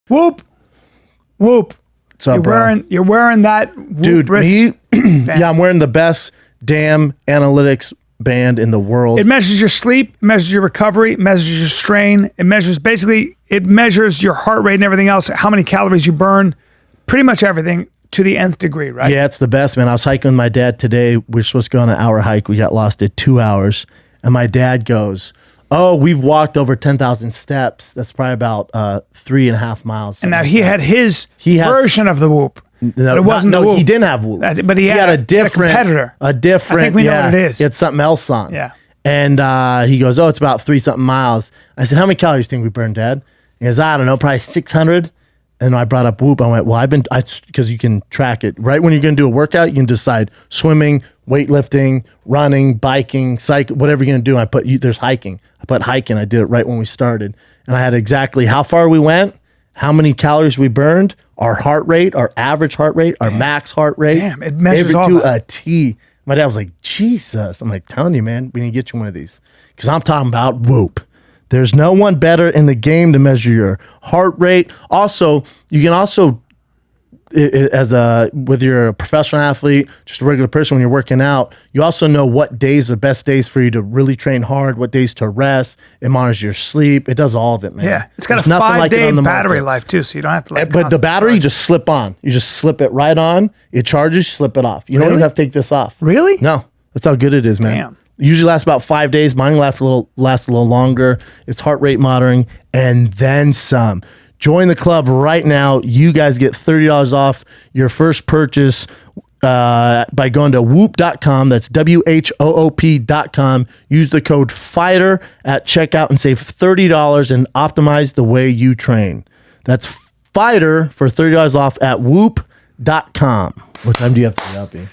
Whoop. Whoop. What's up, You're wearing that Whoop dude, wrist band. Yeah, I'm wearing the best damn analytics band in the world. It measures your sleep, it measures your recovery, it measures your strain, it measures your heart rate and everything else, how many calories you burn, pretty much everything to the nth degree, right? Yeah, it's the best, man. I was hiking with my dad today. We're supposed to go on an hour hike. We got lost at 2 hours. And my dad goes, oh, we've walked over 10,000 steps. That's probably about 3.5 miles. And now he had his version of the Whoop. No, it wasn't the Whoop. He didn't have Whoop. But he had a different competitor. A different. I think we know what it is. He had something else on. Yeah. And he goes, oh, it's about 3-something miles. I said, how many calories do you think we burned, Dad? He goes, I don't know, probably 600. And I brought up Whoop. I went, well, because you can track it. Right when you're going to do a workout, you can decide swimming, weightlifting, running, biking, cycle, whatever you're going to do. There's hiking. I put hiking. I did it right when we started. And I had exactly how far we went, how many calories we burned, our heart rate, our average heart rate, our max heart rate. Damn, it measures all to that. a T. My dad was like, Jesus. I'm like, telling you, man, we need to get you one of these. Because I'm talking about Whoop. There's no one better in the game to measure your heart rate. Also, you can also, whether you're a professional athlete, just a regular person, when you're working out, you also know what days are the best days for you to really train hard, what days to rest. It monitors your sleep. It does all of it, man. Yeah, it's got There's a nothing like it 5-day on the battery market. life too, so you don't have to But the battery, you just slip on. You just slip it right on. It charges, you slip it off. You don't even have to take this off. Really? No. That's how good it is, man. Damn. Usually lasts about 5 days. Mine lasts a little longer. It's heart rate monitoring and then some. Join the club right now. You guys get $30 off your first purchase by going to whoop.com. That's WHOOP.com. Use the code FIGHTER at checkout and save $30 and optimize the way you train. That's FIGHTER for $30 off at whoop.com. What time do you have to get up, E?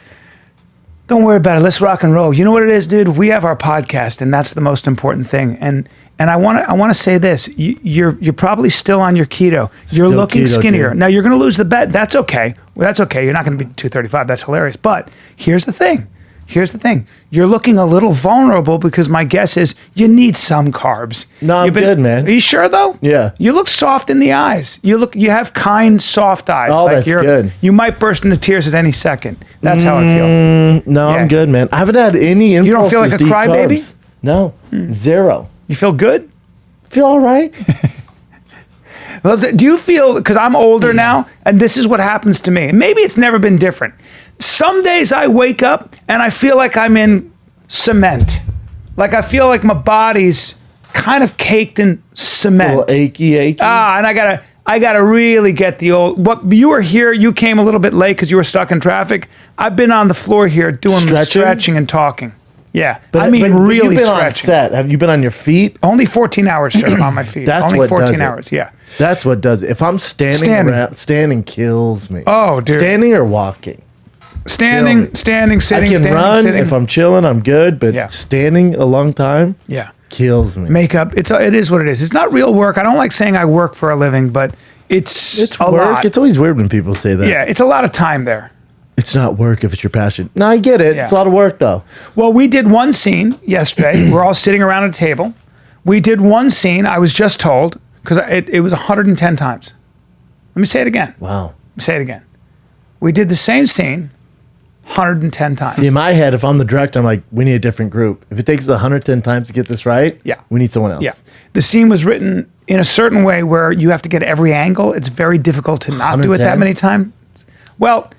Don't worry about it. Let's rock and roll. You know what it is, dude? We have our podcast, and that's the most important thing. And I want to say this: you're probably still on your keto. You're Still looking keto, skinnier. dude. Now you're going to lose the bet. That's okay. Well, that's okay. You're not going to be 235. That's hilarious. But here's the thing. You're looking a little vulnerable because my guess is you need some carbs. No, I'm good, man. Are you sure though? Yeah. You look soft in the eyes. You have kind, soft eyes. Oh, that's good. You might burst into tears at any second. That's how I feel. No, Yeah. I'm good, man. I haven't had any impulses. You don't feel like a to eat crybaby? carbs. No, zero. You feel good? Feel all right. Well, do you feel, because I'm older now, and this is what happens to me. Maybe it's never been different. Some days I wake up and I feel like I'm in cement. Like I feel like my body's kind of caked in cement. A little achy. And I gotta really get the old. What you were here, you came a little bit late because you were stuck in traffic. I've been on the floor here doing stretching and talking. Yeah, but really you've been stretching. on set. Have you been on your feet? Only 14 hours, sir, on my feet. That's Only what 14 does it. hours. Yeah. That's what does it. If I'm standing kills me. Oh, dude. Standing or walking? Standing, sitting, I can run sitting. if I'm chilling. I'm good, but Yeah. standing a long time, Yeah. kills me. Makeup. It is what it is. It's not real work. I don't like saying I work for a living, but it's a work. lot. It's always weird when people say that. Yeah, it's a lot of time there. It's not work if it's your passion. No, I get it. Yeah. It's a lot of work though. Well, we did one scene yesterday. We're all sitting around a table. We did one scene. I was just told because it was 110 times. Let me say it again. Wow. Say it again. We did the same scene 110 times. See, in my head, if I'm the director, I'm like, we need a different group. If it takes us 110 times to get this right, Yeah. we need someone else. Yeah. The scene was written in a certain way where you have to get every angle. It's very difficult to not do it that 110? many times. Well,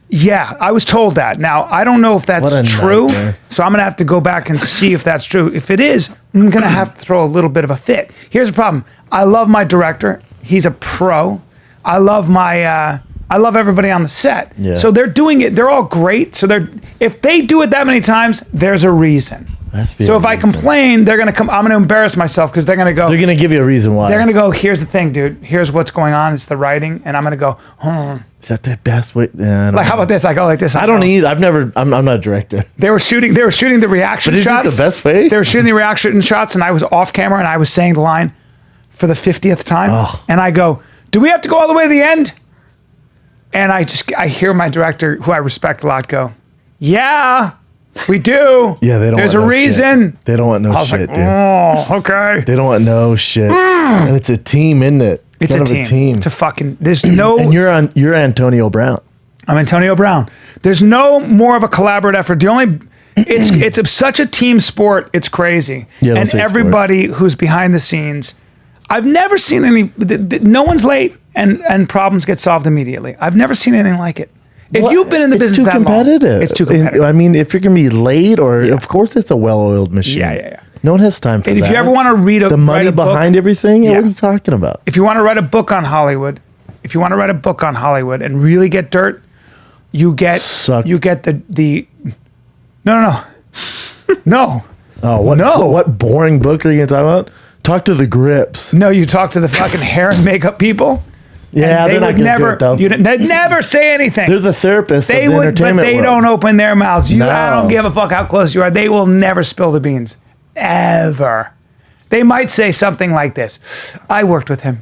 yeah, I was told that. Now, I don't know if What a that's true, nightmare. so I'm going to have to go back and see if that's true. If it is, I'm going to have to throw a little bit of a fit. Here's the problem. I love my director. He's a pro. I love everybody on the set. Yeah. So they're doing it. They're all great. So if they do it that many times, there's a reason. So if I complain, they're going to come. I'm going to embarrass myself because they're going to go. They're going to give you a reason why. They're going to go, here's the thing, dude. Here's what's going on. It's the writing. And I'm going to go, Is that the best way? Like, how about this? I go like this. I don't need. I'm not a director. They were shooting the reaction But isn't shots. it the best way? They were shooting the reaction shots, and I was off camera, and I was saying the line for the 50th time. Ugh. And I go, do we have to go all the way to the end? And I hear my director, who I respect a lot, go, yeah, we do. Yeah, they don't. There's want a no reason. Shit. They don't want no I was shit, like, dude. oh, okay. They don't want no shit. And it's a team, isn't it? It's Son a of a team. team. It's a fucking. There's no. And you're Antonio Brown. I'm Antonio Brown. There's no more of a collaborative effort. The only. It's such a team sport. It's crazy. Yeah, don't and say everybody who's behind the scenes. I've never seen any. No one's late and problems get solved immediately. I've never seen anything like it. If you've been in the business that long, it's too competitive. I mean, if you're gonna be late, of course, it's a well-oiled machine. Yeah. No one has time for And that. if you ever want to read the money write a book, behind everything, what Yeah. are you talking about? if you want to write a book on Hollywood, and really get dirt, you get Suck. the no. Oh, what? No. What boring book are you gonna talk about? Talk to the grips. No, you talk to the fucking hair and makeup people. Yeah, and they're not gonna never, do it though. They'd never say anything. They're the therapist They of the would, but entertainment they world. don't open their mouths. I No. don't give a fuck how close you are. They will never spill the beans, ever. They might say something like this: "I worked with him.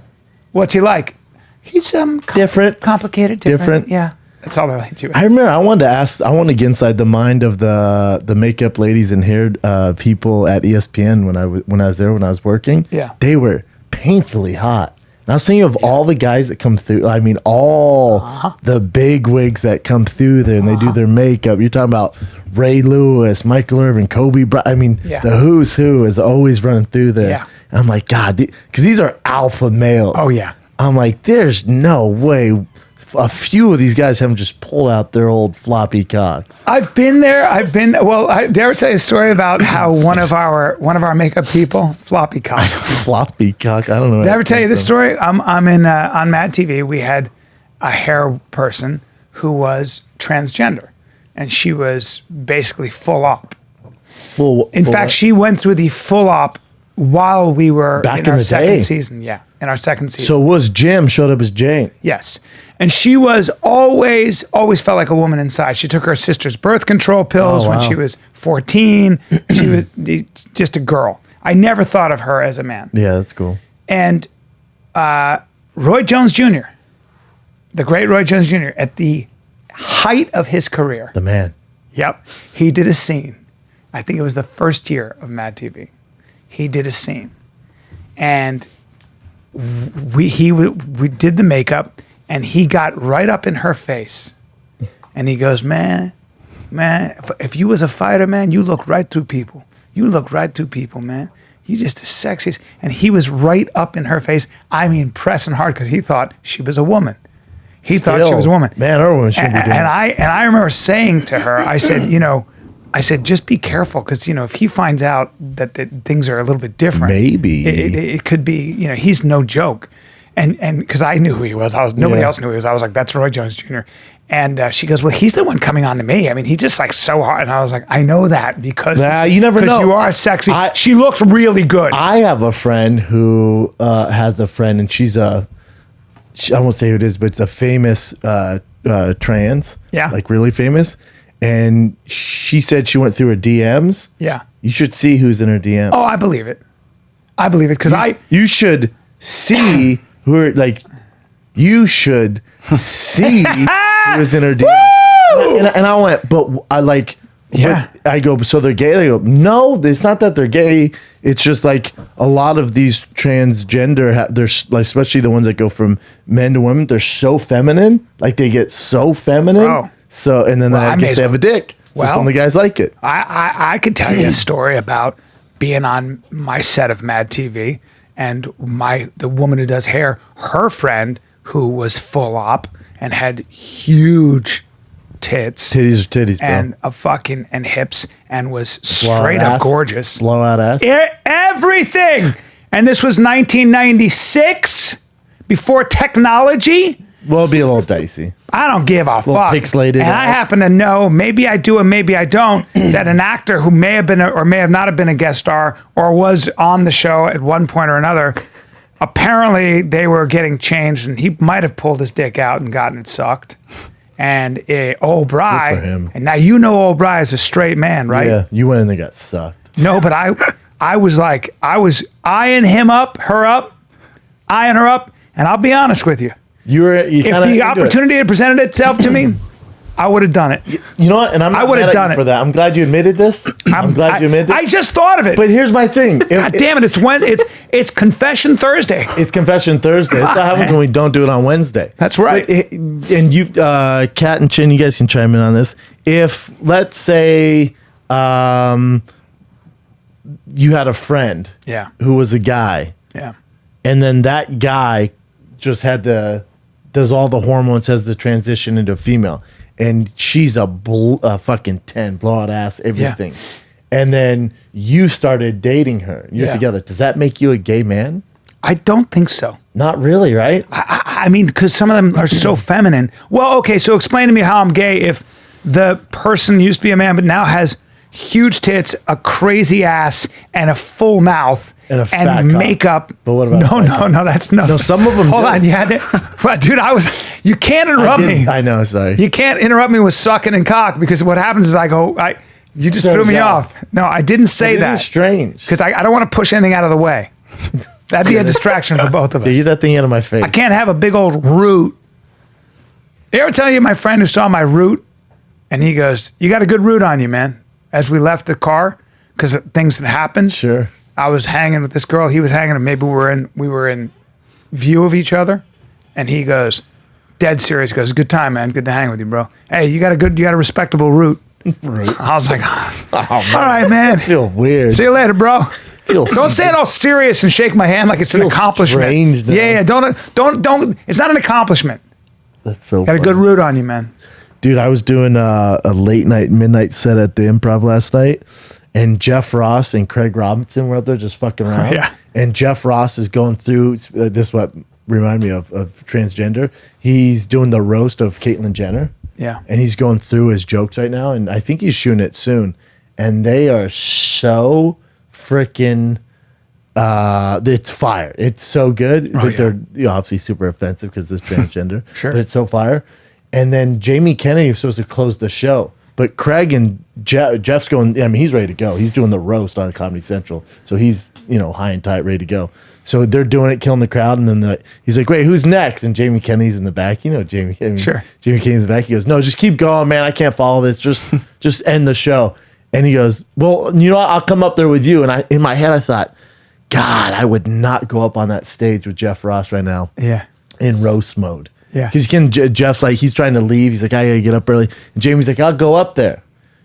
What's he like? He's Different. complicated, Different. Yeah, that's all I do. I remember I wanted to get inside the mind of the makeup ladies and hair people at ESPN when I was there when I was working. Yeah. They were painfully hot. And I was thinking of all the guys that come through. I mean, all the big wigs that come through there and they do their makeup. You're talking about Ray Lewis, Michael Irvin, Kobe Bryant. I mean, Yeah. the who's who is always running through there. Yeah. And I'm like, God, because these are alpha males. Oh, yeah. I'm like, there's no way a few of these guys haven't just pulled out their old floppy cocks. I've been there. I dare say a story about how one of our makeup people, floppy cock. Floppy cock. I don't know. Did I ever tell you this story? I'm in on Mad TV. We had a hair person who was transgender, and she was basically full op. In fact, she went through the full op while we were Back in in our the second day. season. Yeah, in our second season. So was Jim showed up as Jane? Yes. And she was always felt like a woman inside. She took her sister's birth control pills when wow. she was 14. She was just a girl. I never thought of her as a man. Yeah, that's cool. And Roy Jones Jr., the great Roy Jones Jr., at the height of his career. The man. Yep. He did a scene. I think it was the first year of Mad TV. He did a scene. And we did the makeup, and he got right up in her face. And he goes, man, if you was a fighter, man, you look right through people. You look right through people, man. You just the sexiest. And he was right up in her face. I mean, pressing hard because he thought she was a woman. He thought she was a woman. Man or woman should be doing And I remember saying to her, I said, just be careful because, if he finds out that things are a little bit different, Maybe. it could be, he's no joke. And because I knew who he was. Nobody else knew who he was. I was like, that's Roy Jones Jr. And she goes, well, he's the one coming on to me. I mean, he just like so hard. And I was like, I know that because you never know. You are sexy. She looks really good. I have a friend who has a friend, and I won't say who it is, but it's a famous trans. Yeah. Like really famous. And she said she went through her DMs. Yeah. You should see who's in her DM. Oh, I believe it. Because You should see who are like. You should see who is in her DM. And I went, but I like. Yeah. But I go, so they're gay? They go, no, it's not that they're gay. It's just like a lot of these transgender, they're like, especially the ones that go from men to women, they're so feminine. Like they get so feminine. Bro. So, and then I guess they have a dick. So some of the guys like it. I could tell you a story about being on my set of Mad TV and the woman who does hair, her friend who was full op and had huge titties, bro. and and hips and was straight up gorgeous. Blowout ass. Everything. And this was 1996 before technology. Well, it'd be a little dicey. I don't give a fuck. Pixelated and I ass. happen to know, maybe I do and maybe I don't, that an actor who may have been or may have not have been a guest star or was on the show at one point or another, apparently they were getting changed and he might have pulled his dick out and gotten it sucked. And old Bry, Good for him. and now old Bry is a straight man, right? Yeah, you went in there got sucked. No, but I was eyeing her up, and I'll be honest with you. You If the opportunity had presented itself to me, I would have done it. You know what? And I'm not would've mad at done you it. for that. I'm glad you admitted this. I'm glad you admitted this. I just thought of it. But here's my thing. God damn it! It's Confession Thursday. It's Confession Thursday. That's what happens when we don't do it on Wednesday. That's right. And you, Kat and Chin, you guys can chime in on this. If, let's say, you had a friend who was a guy. Yeah. And then that guy just does all the hormones, has the transition into a female. And she's a fucking 10, blowout ass, everything. Yeah. And then you started dating her. You're together. Does that make you a gay man? I don't think so. Not really, right? I mean, because some of them are so feminine. Well, okay, so explain to me how I'm gay if the person used to be a man but now has huge tits, a crazy ass, and a full mouth. And makeup. But what about no, that's no. No, some of them. Hold on, dude, you can't interrupt me. I know, sorry. You can't interrupt me with sucking and cock because what happens is you just threw me off. No, I didn't say that. It's strange because I don't want to push anything out of the way. That'd be a distraction for both of us. Get that thing out of my face. I can't have a big old root. You ever tell you my friend who saw my root, and he goes, "You got a good root on you, man." As we left the car, because things had happened. Sure. I was hanging with this girl. He was hanging, and maybe we were in view of each other. And he goes, dead serious, goes, "Good time, man. Good to hang with you, bro. Hey, you got a respectable root." I was like, all right, man. I feel weird. See you later, bro. Don't say it all serious and shake my hand like it's an accomplishment. Strange, yeah. Don't. It's not an accomplishment. That's so. Got a good root on you, man. Dude, I was doing a late night, midnight set at the Improv last night. And Jeff Ross and Craig Robinson were out there just fucking around. Yeah. And Jeff Ross is going through, this is what reminded me of transgender. He's doing the roast of Caitlyn Jenner. Yeah. And he's going through his jokes right now. And I think he's shooting it soon. And they are so freaking, it's fire. It's so good. But they're obviously super offensive because it's transgender. Sure. But it's so fire. And then Jamie Kennedy was supposed to close the show. But Craig and Jeff's going, I mean, he's ready to go. He's doing the roast on Comedy Central. So he's, high and tight, ready to go. So they're doing it, killing the crowd. And then he's like, "Wait, who's next?" And Jamie Kennedy's in the back. Jamie. Sure. Jamie Kennedy's in the back. He goes, "No, just keep going, man. I can't follow this. Just end the show." And he goes, "Well, you know what? I'll come up there with you." And in my head, I thought, God, I would not go up on that stage with Jeff Ross right now. Yeah. In roast mode. Yeah. Because Jeff's like, he's trying to leave. He's like, "I gotta get up early." And Jamie's like, "I'll go up there."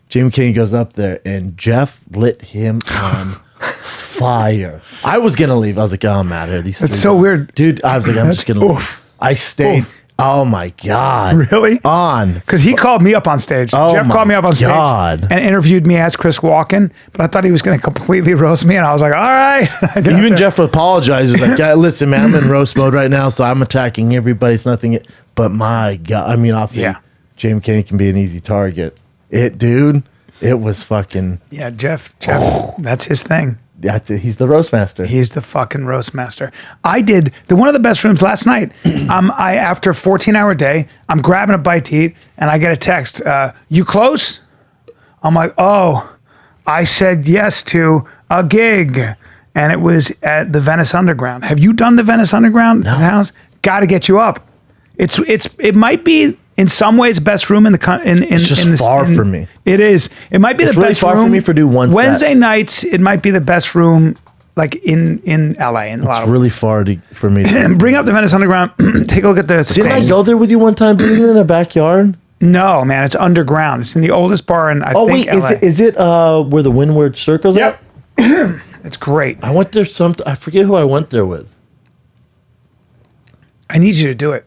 Jamie Kennedy goes up there, and Jeff lit him on fire. I was gonna leave. I was like, "Oh, I'm out of here." It's so weird, dude. I was like, "I'm just gonna leave." I stayed. Oof. Oh my God. Really? On. Because he called me up on stage. Oh Jeff called me up on stage and interviewed me as Chris Walken, but I thought he was going to completely roast me, and I was like, all right. Even Jeff apologizes. Like, "Listen, man, I'm in roast mode right now, so I'm attacking everybody. It's nothing." But my God. I mean, obviously, Jamie Kennedy can be an easy target. Dude, it was fucking... Yeah, Jeff, that's his thing. He's the roast master. He's the fucking roast master. I did one of the best rooms last night. After a 14-hour day, I'm grabbing a bite to eat, and I get a text. "You close?" I'm like, "Oh, I said yes to a gig," and it was at the Venice Underground. Have you done the Venice Underground house? Got to get you up. It might be in some ways best room in the It's just far for me. It is. It might be the really best far room for me for do one set. Wednesday nights. It might be the best room like in LA. It's really far for me. Bring up the Venice Underground. Take a look at the space. Didn't I go there with you one time? Isn't it in a backyard? No, man. It's underground. It's in the oldest bar in I think LA. Is it where the Windward Circle's at? It's great. I went there I forget who I went there with. I need you to do it.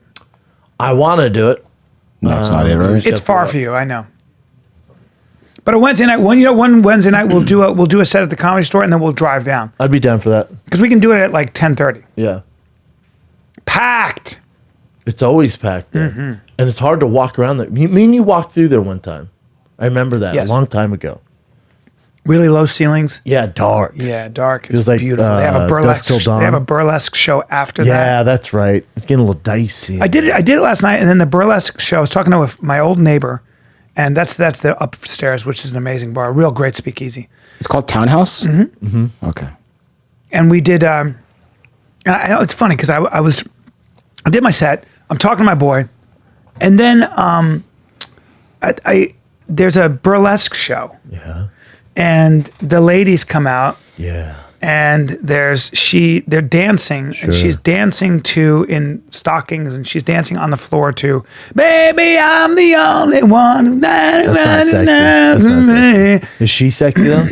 I want to do it. That's not it, right? It's far for you, I know. But a Wednesday night, one Wednesday night we'll do a set at the Comedy Store, and then we'll drive down I'd be down for that. because we can do it at like 10:30. Yeah. Packed. It's always packed there. And it's hard to walk around there. Me and you walked through there one time. I remember that Yes. a long time ago. Really low ceilings. Yeah, dark. Yeah, dark. It's was like, beautiful. They have a Dusk Till Dawn. They have a burlesque show after that. Yeah, that's right. It's getting a little dicey. I did it last night, and then the burlesque show. I was talking to my old neighbor, and that's the upstairs, which is an amazing bar, a real great speakeasy. It's called Townhouse? Mm-hmm. Okay. And we did. And I know it's funny because I did my set. I'm talking to my boy, and then there's a burlesque show, Yeah. and the ladies come out, Yeah. and they're dancing, and she's dancing to in stockings, and she's dancing on the floor to "Baby, I'm the only one who." That's not sexy. Is she sexy though?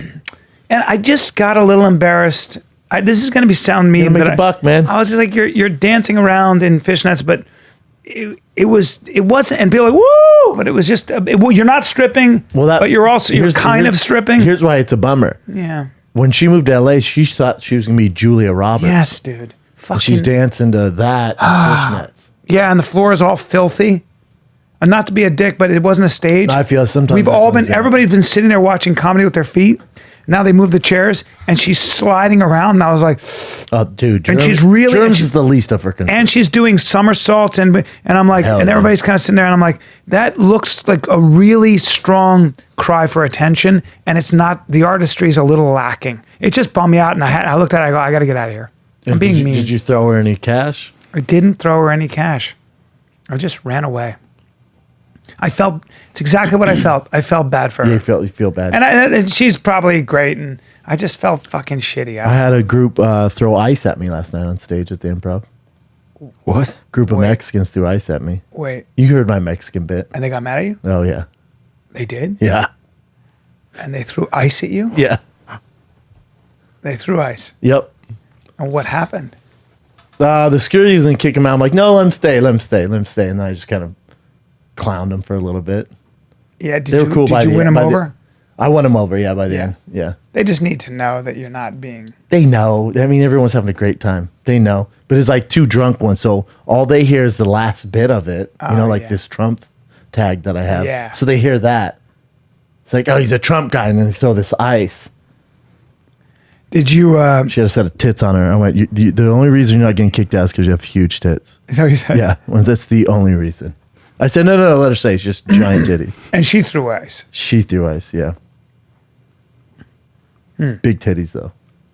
And I just got a little embarrassed. This is going to sound mean, Make but a buck, man. I was just like, you're dancing around in fishnets, but it wasn't, and people are like, woo, but it was just, you're not stripping, but you're kind of stripping. Here's why it's a bummer. Yeah. When she moved to LA, she thought she was gonna be Julia Roberts. Yes, dude. And she's dancing to that fishnets. Yeah, and the floor is all filthy. And not to be a dick, but it wasn't a stage. I feel sometimes everybody's been sitting there watching comedy with their feet. Now they move the chairs, and she's sliding around. And I was like, "Oh, dude!" And she's really germs is the least of her concern. And she's doing somersaults, and I'm like, Hell and yeah. everybody's kind of sitting there, and I'm like, that looks like a really strong cry for attention, and it's not. The artistry is a little lacking. It just bummed me out, and I looked at it, I go, I got to get out of here. I'm being mean. Did you throw her any cash? I didn't throw her any cash. I just ran away. It's exactly what I felt. I felt bad for her. You feel bad. And she's probably great, and I just felt fucking shitty. I had a group throw ice at me last night on stage at the Improv. What? Group of Mexicans threw ice at me. Wait, You heard my Mexican bit. and they got mad at you? Oh, yeah. They did? Yeah. And they threw ice at you? Yeah. They threw ice. Yep. And what happened? The security was going to kick him out. I'm like, no, let him stay. And then I just kind of clowned him for a little bit. Yeah, They were cool did by you the win end. them over? I won him over, yeah, by the Yeah. end. Yeah. They just need to know that you're not being... They know. I mean, everyone's having a great time. They know. But it's like two drunk ones. So all they hear is the last bit of it. Yeah. This Trump tag that I have. Yeah. So they hear that. It's like, oh, he's a Trump guy. And then they throw this ice. Did you... She had a set of tits on her. I went, the only reason you're not getting kicked out is because you have huge tits. Is that what you said? Yeah. Well, that's the only reason. I said, no, let her stay. It's just giant titties. And she threw ice. She threw ice, yeah. Big titties, though.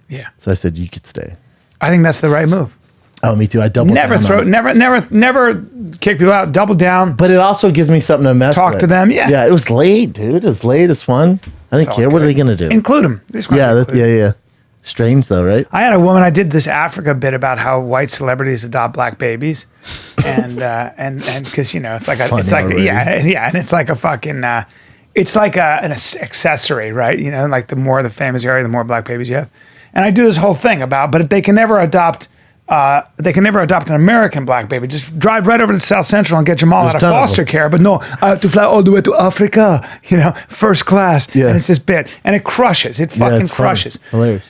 Yeah. So I said, you could stay. I think that's the right move. Oh, me too. I doubled Never down throw... on it. Never kick people out. Double down. But it also gives me something to mess Talk with. to them, yeah. Yeah, it was late, dude. It was late. It's fun. I didn't all care. What are good. they going to do? Include them. Yeah. Strange, though, right? I had a woman. I did this Africa bit about how white celebrities adopt black babies, and because it's like Funny already. and it's like a fucking it's like an accessory, right? Like the more the famous area, the more black babies you have. And I do this whole thing about, but if they can never adopt. They can never adopt an American black baby. Just drive right over to South Central and get them all out of ton of foster them. care. But no, I have to fly all the way to Africa, first class. Yeah. And it's this bit. And it crushes. It fucking it's funny. crushes. Hilarious.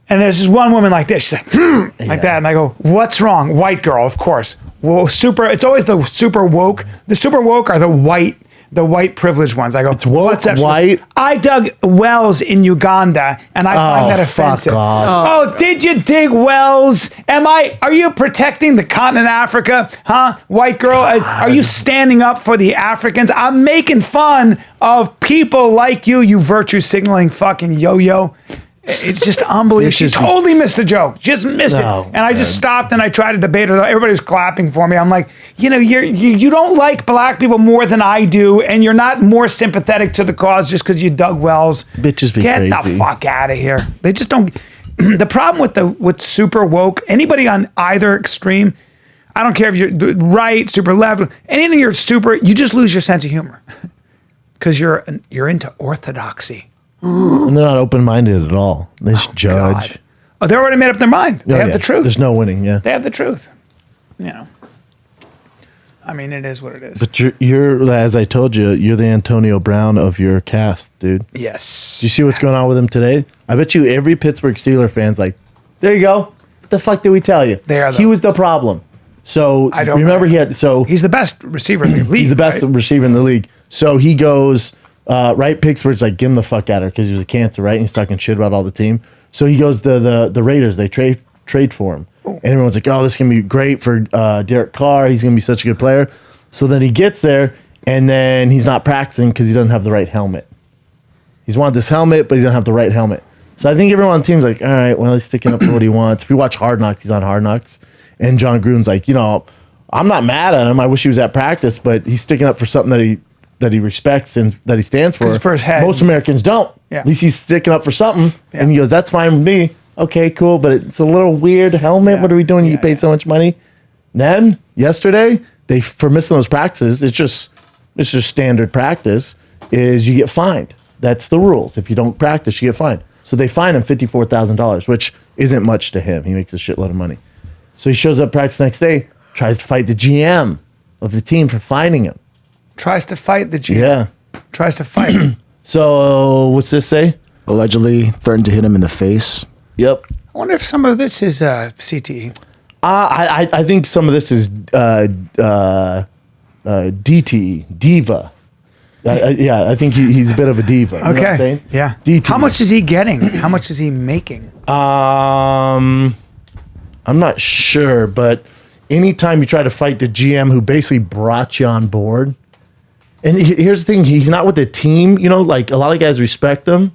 And there's this one woman like this. She's like, like that. And I go, what's wrong? White girl, of course. Well, it's always the super woke. The super woke are the white privileged ones. I go, It's woke, what's that? white. I dug wells in Uganda, and I find that offensive. Fuck off. Oh, did you dig wells? Are you protecting the continent of Africa? Huh? White girl, are you standing up for the Africans? I'm making fun of people like you virtue signaling fucking yo-yo. It's just unbelievable. She totally missed the joke. Just missed it. And I just stopped and I tried to debate her. Everybody was clapping for me. I'm like, you don't like black people more than I do, and you're not more sympathetic to the cause just because you dug wells. Bitches be Get crazy. the fuck out of here. They just don't. The problem with super woke, anybody on either extreme, I don't care if you're right, super left, anything you're super, you just lose your sense of humor because you're into orthodoxy. And they're not open-minded at all. They just judge. God. Oh, they already made up their mind. They have the truth. There's no winning, yeah. They have the truth. I mean, it is what it is. But you're, as I told you, you're the Antonio Brown of your cast, dude. Yes. Do you see what's going on with him today? I bet you every Pittsburgh Steelers fan's like, there you go. What the fuck did we tell you? He was the problem. So I don't remember know. He's the best receiver in the league. He's the best receiver in the league. So he goes, right, Pittsburgh's like, get him the fuck out of her because he was a cancer, right? And he's talking shit about all the team. So he goes to the Raiders. They trade for him. And everyone's like, oh, this is going to be great for Derek Carr. He's going to be such a good player. So then he gets there, and then he's not practicing because he doesn't have the right helmet. He's wanted this helmet, but he doesn't have the right helmet. So I think everyone on the team's like, all right, well, he's sticking up for what he wants. If you watch Hard Knocks, he's on Hard Knocks. And John Gruden's like, I'm not mad at him. I wish he was at practice, but he's sticking up for something that that he respects and that he stands for. 'Cause for his head. Most Americans don't. Yeah. At least he's sticking up for something. Yeah. And he goes, "That's fine with me." Okay, cool, but it's a little weird helmet. Yeah. What are we doing? Yeah, You pay so much money. Then yesterday, for missing those practices, it's just standard practice. Is you get fined. That's the rules. If you don't practice, you get fined. So they fine him $54,000, which isn't much to him. He makes a shitload of money. So he shows up practice next day, tries to fight the GM of the team for fining him. Tries to fight the GM. Yeah. Tries to fight him. So what's this say? Allegedly threatened to hit him in the face. Yep. I wonder if some of this is CTE. I think some of this is DTE, diva. I think he's a bit of a diva. You know what I'm Okay. saying? Yeah. DTE. How much is he getting? How much is he making? I'm not sure, but anytime you try to fight the GM who basically brought you on board, and here's the thing, he's not with the team, like a lot of guys respect him.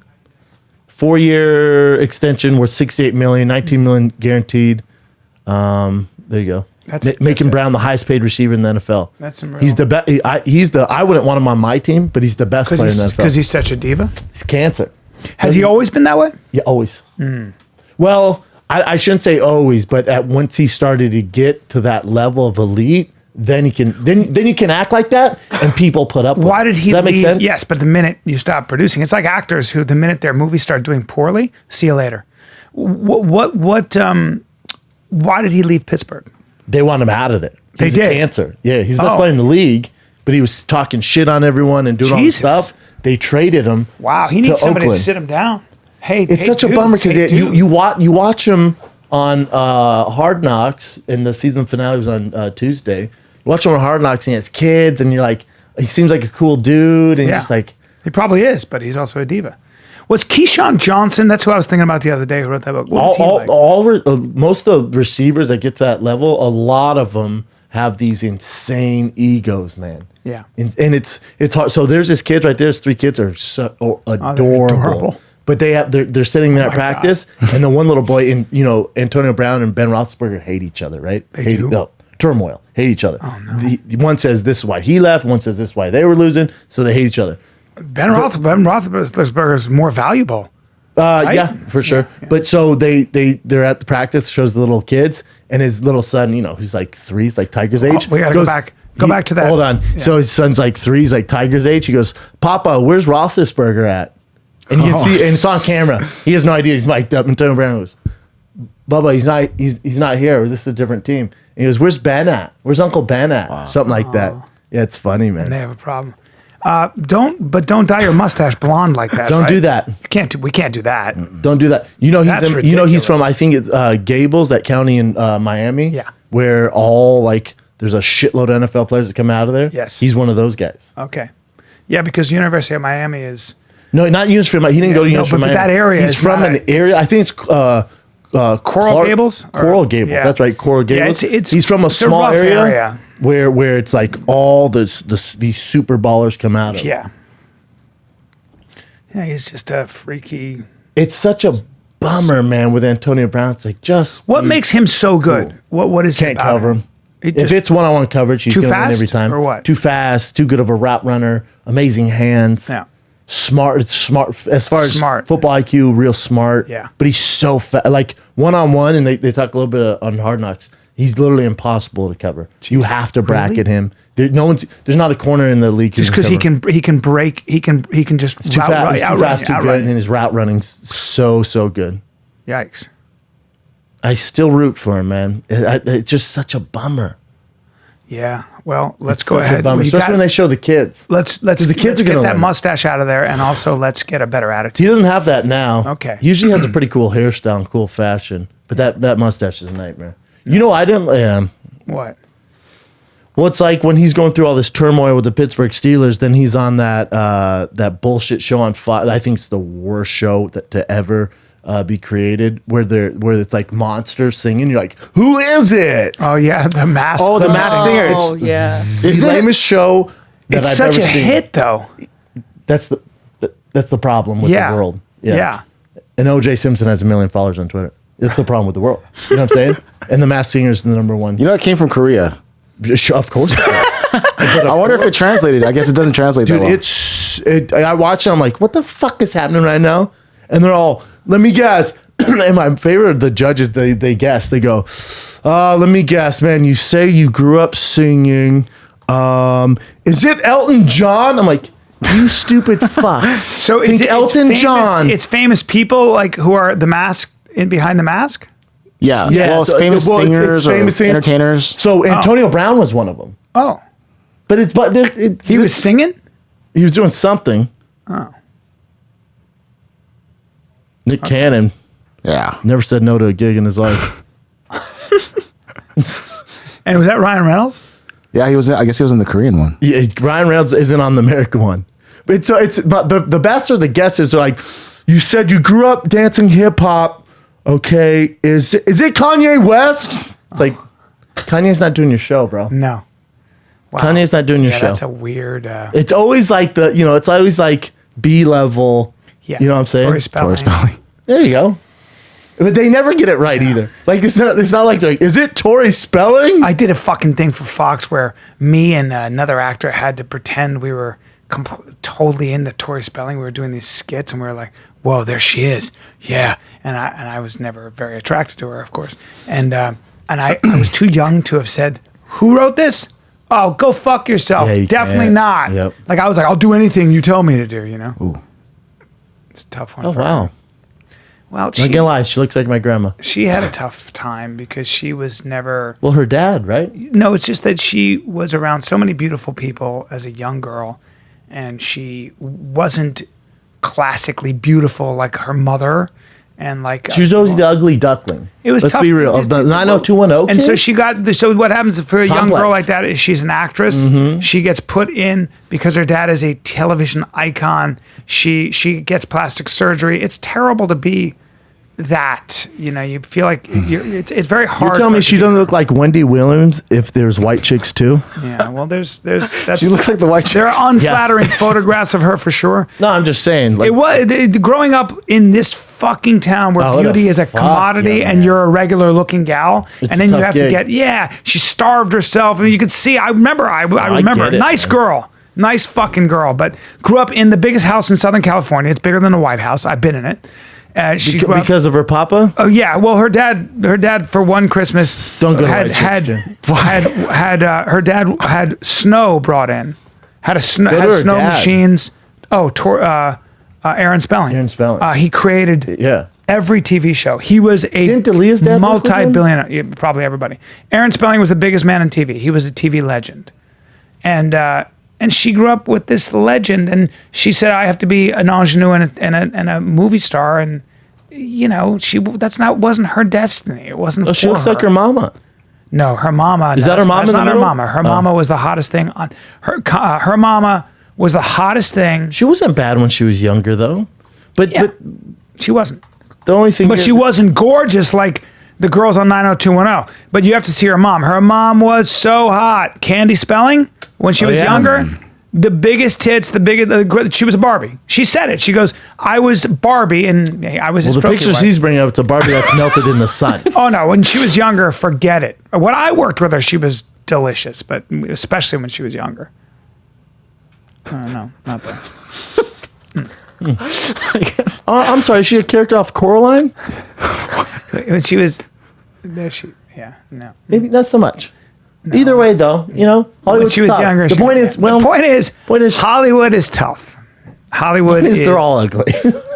4-year extension worth $68 million, $19 million guaranteed. There you go. Making Brown the highest paid receiver in the NFL. That's some real- He's the best. I wouldn't want him on my team, but he's the best player in the NFL. Because he's such a diva? He's cancer. Has he always been that way? Yeah, always. Well, I shouldn't say always, but once he started to get to that level of elite, then you can act like that, and people put up with Why it. did he Does that leave? make sense? Yes, but the minute you stop producing, it's like actors who, the minute their movies start doing poorly, see you later. Why did he leave Pittsburgh? They want him out of it. They He's did? a cancer. Yeah, he's the best Oh. player in the league, but he was talking shit on everyone and doing Jesus. all this stuff. They traded him. Wow, he needs to somebody Oakland. to sit him down. Hey, It's such a bummer because you watch him on Hard Knocks, and the season finale was on Tuesday. You watch him on Hard Knocks, and he has kids, and you're like, he seems like a cool dude, and you're just like, he probably is, but he's also a diva. Was Keyshawn Johnson? That's who I was thinking about the other day. Who wrote that book? What was he like? most of the receivers that get to that level, a lot of them have these insane egos, man. Yeah. And it's hard. So there's this kid right there. There's 3 kids that are so adorable. adorable. But they're sitting there at my practice, and the one little boy, Antonio Brown and Ben Roethlisberger hate each other, right? They do? No, turmoil, hate each other. Oh, no. One says this is why he left. One says this is why they were losing. So they hate each other. Ben Roethlisberger is more valuable. Right? Yeah, for sure. Yeah. But so they're at the practice, shows the little kids, and his little son, who's like 3, he's like Tiger's age. we gotta go back. Go back to that. Hold on. Yeah. So his son's like 3, he's like Tiger's age. He goes, "Papa, where's Roethlisberger at?" And you can see, and it's on camera. He has no idea. He's mic'd up. And Antonio Brown goes, "Bubba, he's not here. This is a different team." And he goes, "Where's Ben at? Where's Uncle Ben at?" Wow. Something like that. Yeah, it's funny, man. They have a problem. Don't dye your mustache blonde like that. Don't right? do that. We can't do that. Don't do that. That's He's ridiculous. from, I think it's Gables, that county in Miami. Yeah. Where there's a shitload of NFL players that come out of there. Yes. He's one of those guys. Okay. Yeah, because University of Miami is. No, not University of Miami. He didn't go to no, University of but Miami. that area He's is from not an area. I think it's Coral Gables? Coral Gables. Yeah. That's right. Coral Yeah, Gables. it's- He's from a it's a small rough area, area. where it's like all these super ballers come out of. Yeah. Yeah, he's just a freaky. It's such a bummer, man, with Antonio Brown. It's like What makes him so good? What is it can't about cover him. It If just- it's one-on-one coverage, he's Too going to win fast every time. or what? Too fast, too good of a route runner, amazing hands. Yeah. Smart as far as Smart. football IQ, real smart. Yeah. But he's so fast. Like one-on-one, and they talk a little bit on Hard Knocks. He's literally impossible to cover. You have to bracket him. There's not a corner in the league. just because he can break, he can just too fast, too outrun fast, too you. good, and his route running's so good. Yikes! I still root for him, man. It's just such a bummer. Yeah. Well, let's It's go such a ahead. bummer, We especially got- when they show the kids. Let's the kids let's are gonna get that learn. mustache out of there, and also let's get a better He attitude. doesn't have that now. Okay. Usually has a pretty cool hairstyle and cool fashion, but that mustache is a nightmare. I didn't. What? Well, it's like when he's going through all this turmoil with the Pittsburgh Steelers, then he's on that bullshit show on Fox. I think it's the worst show to ever be created, where it's like monsters singing. You're like, who is it? Oh yeah, the mask. Oh, the Masked Singer. Oh, yeah. It's the lamest show that It's I've such ever a seen. hit, though. That's the problem with Yeah. the world. Yeah. And OJ Simpson has 1 million followers on Twitter. That's the problem with the world. You know what I'm saying? And the Masked Singer is the number one. You know, it came from Korea. Of course. I wonder if it translated. I guess it doesn't translate Dude, that well. I watch it, I'm like, what the fuck is happening right now? And they're all, let me guess. And my favorite, the judges, they guess. They go, let me guess, man. You say you grew up singing. Is it Elton John? I'm like, you stupid fucks. So is it Elton John? It's famous people like who are the mask behind the mask. Yeah. Yeah, Well, it's so- famous well, it's singers famous or singers. entertainers. So Antonio Brown was one of them. Oh, But he was singing. he was doing something. Oh, Nick Cannon Yeah. never said no to a gig in his life. and was that Ryan Reynolds? Yeah, I guess he was in the Korean one. Yeah, Ryan Reynolds isn't on the American one. But but the best are the guesses are like, you said you grew up dancing hip hop. Okay, is it Kanye West? It's like Kanye's not doing your show, bro. No. Wow. Kanye's not doing your show. That's a weird. It's always like it's always like B level. Yeah. You know what I'm saying? Tori Spelling. Tori Spelling. There you go. But they never get it right either. Like it's not like they're like, is it Tori Spelling? I did a fucking thing for Fox where me and another actor had to pretend we were totally into Tori Spelling. We were doing these skits and we were like, whoa, there she is. Yeah. And I was never very attracted to her, of course. And I was too young to have said, who wrote this? Oh, go fuck yourself. Yeah, you Definitely can't. not. Yep. Like I was like, I'll do anything you tell me to do, you know? Ooh. It's a tough one Oh for wow. her. Well, Not gonna lie, she looks like my grandma. she had a tough time because she was never. Well, her dad, right? No, it's just that she was around so many beautiful people as a young girl, and she wasn't classically beautiful like her mother, and like She was always the ugly duckling. It was Let's tough. be real. Of the 90210 And so kids? she got. So what happens for a young Complex. girl like that is she's an actress. She gets put in because her dad is a television icon. She gets plastic surgery. It's terrible to be that. You know, you feel like it's very hard. You're telling for me her she to doesn't do. look like Wendy Williams if there's white chicks too? Yeah. Well, there's that's. She looks like the white There chick. are unflattering photographs of her for sure. No, I'm just saying. Like, Growing up in this fucking town where Oh, what beauty a is a fuck, commodity yeah, and man. you're a regular looking gal, It's and a then you tough have gig. to get she starved herself. I mean, you could see. I remember. I remember. get it, Nice man. girl. Nice fucking girl, but grew up in the biggest house in Southern California. It's bigger than the White House. I've been in it. She grew up- because of her papa? Oh yeah, well her dad for one Christmas Don't go to had White had Chicks, had her dad had snow brought in, had Go to had her snow dad. machines. Oh, Aaron Spelling. Aaron Spelling. He created Yeah. every TV show. He was a Didn't D'Elia's dad work with him? multi-billionaire. Yeah, probably everybody. Aaron Spelling was the biggest man in TV. He was a TV legend, and she grew up with this legend. And she said, "I have to be an ingenue and a movie star." And you know, wasn't her destiny. It wasn't. Oh, she for looks like her mama. No, her mama. Is that her mom That's in the not her middle? mama. Her mama was the hottest thing on her mama was the hottest thing. She wasn't bad when she was younger, though. But, Yeah. but She wasn't. the only thing But is, she wasn't gorgeous like the girls on 90210. But you have to see her mom. Her mom was so hot. Candy Spelling, when she was yeah. younger, the biggest tits, she was a Barbie. She said it. She goes, I was Barbie and I was his the trophy pictures wife. he's bringing up, it's a Barbie that's melted in the sun. Oh no, when she was younger, forget it. When I worked with her, she was delicious, but especially when she was younger. No, not that. I guess. I'm sorry, is she a character off Coraline? When she was there, no. Maybe not so much. Either way, though, When Hollywood's she was tough. younger, The point is, Hollywood is tough. Hollywood is they're all ugly.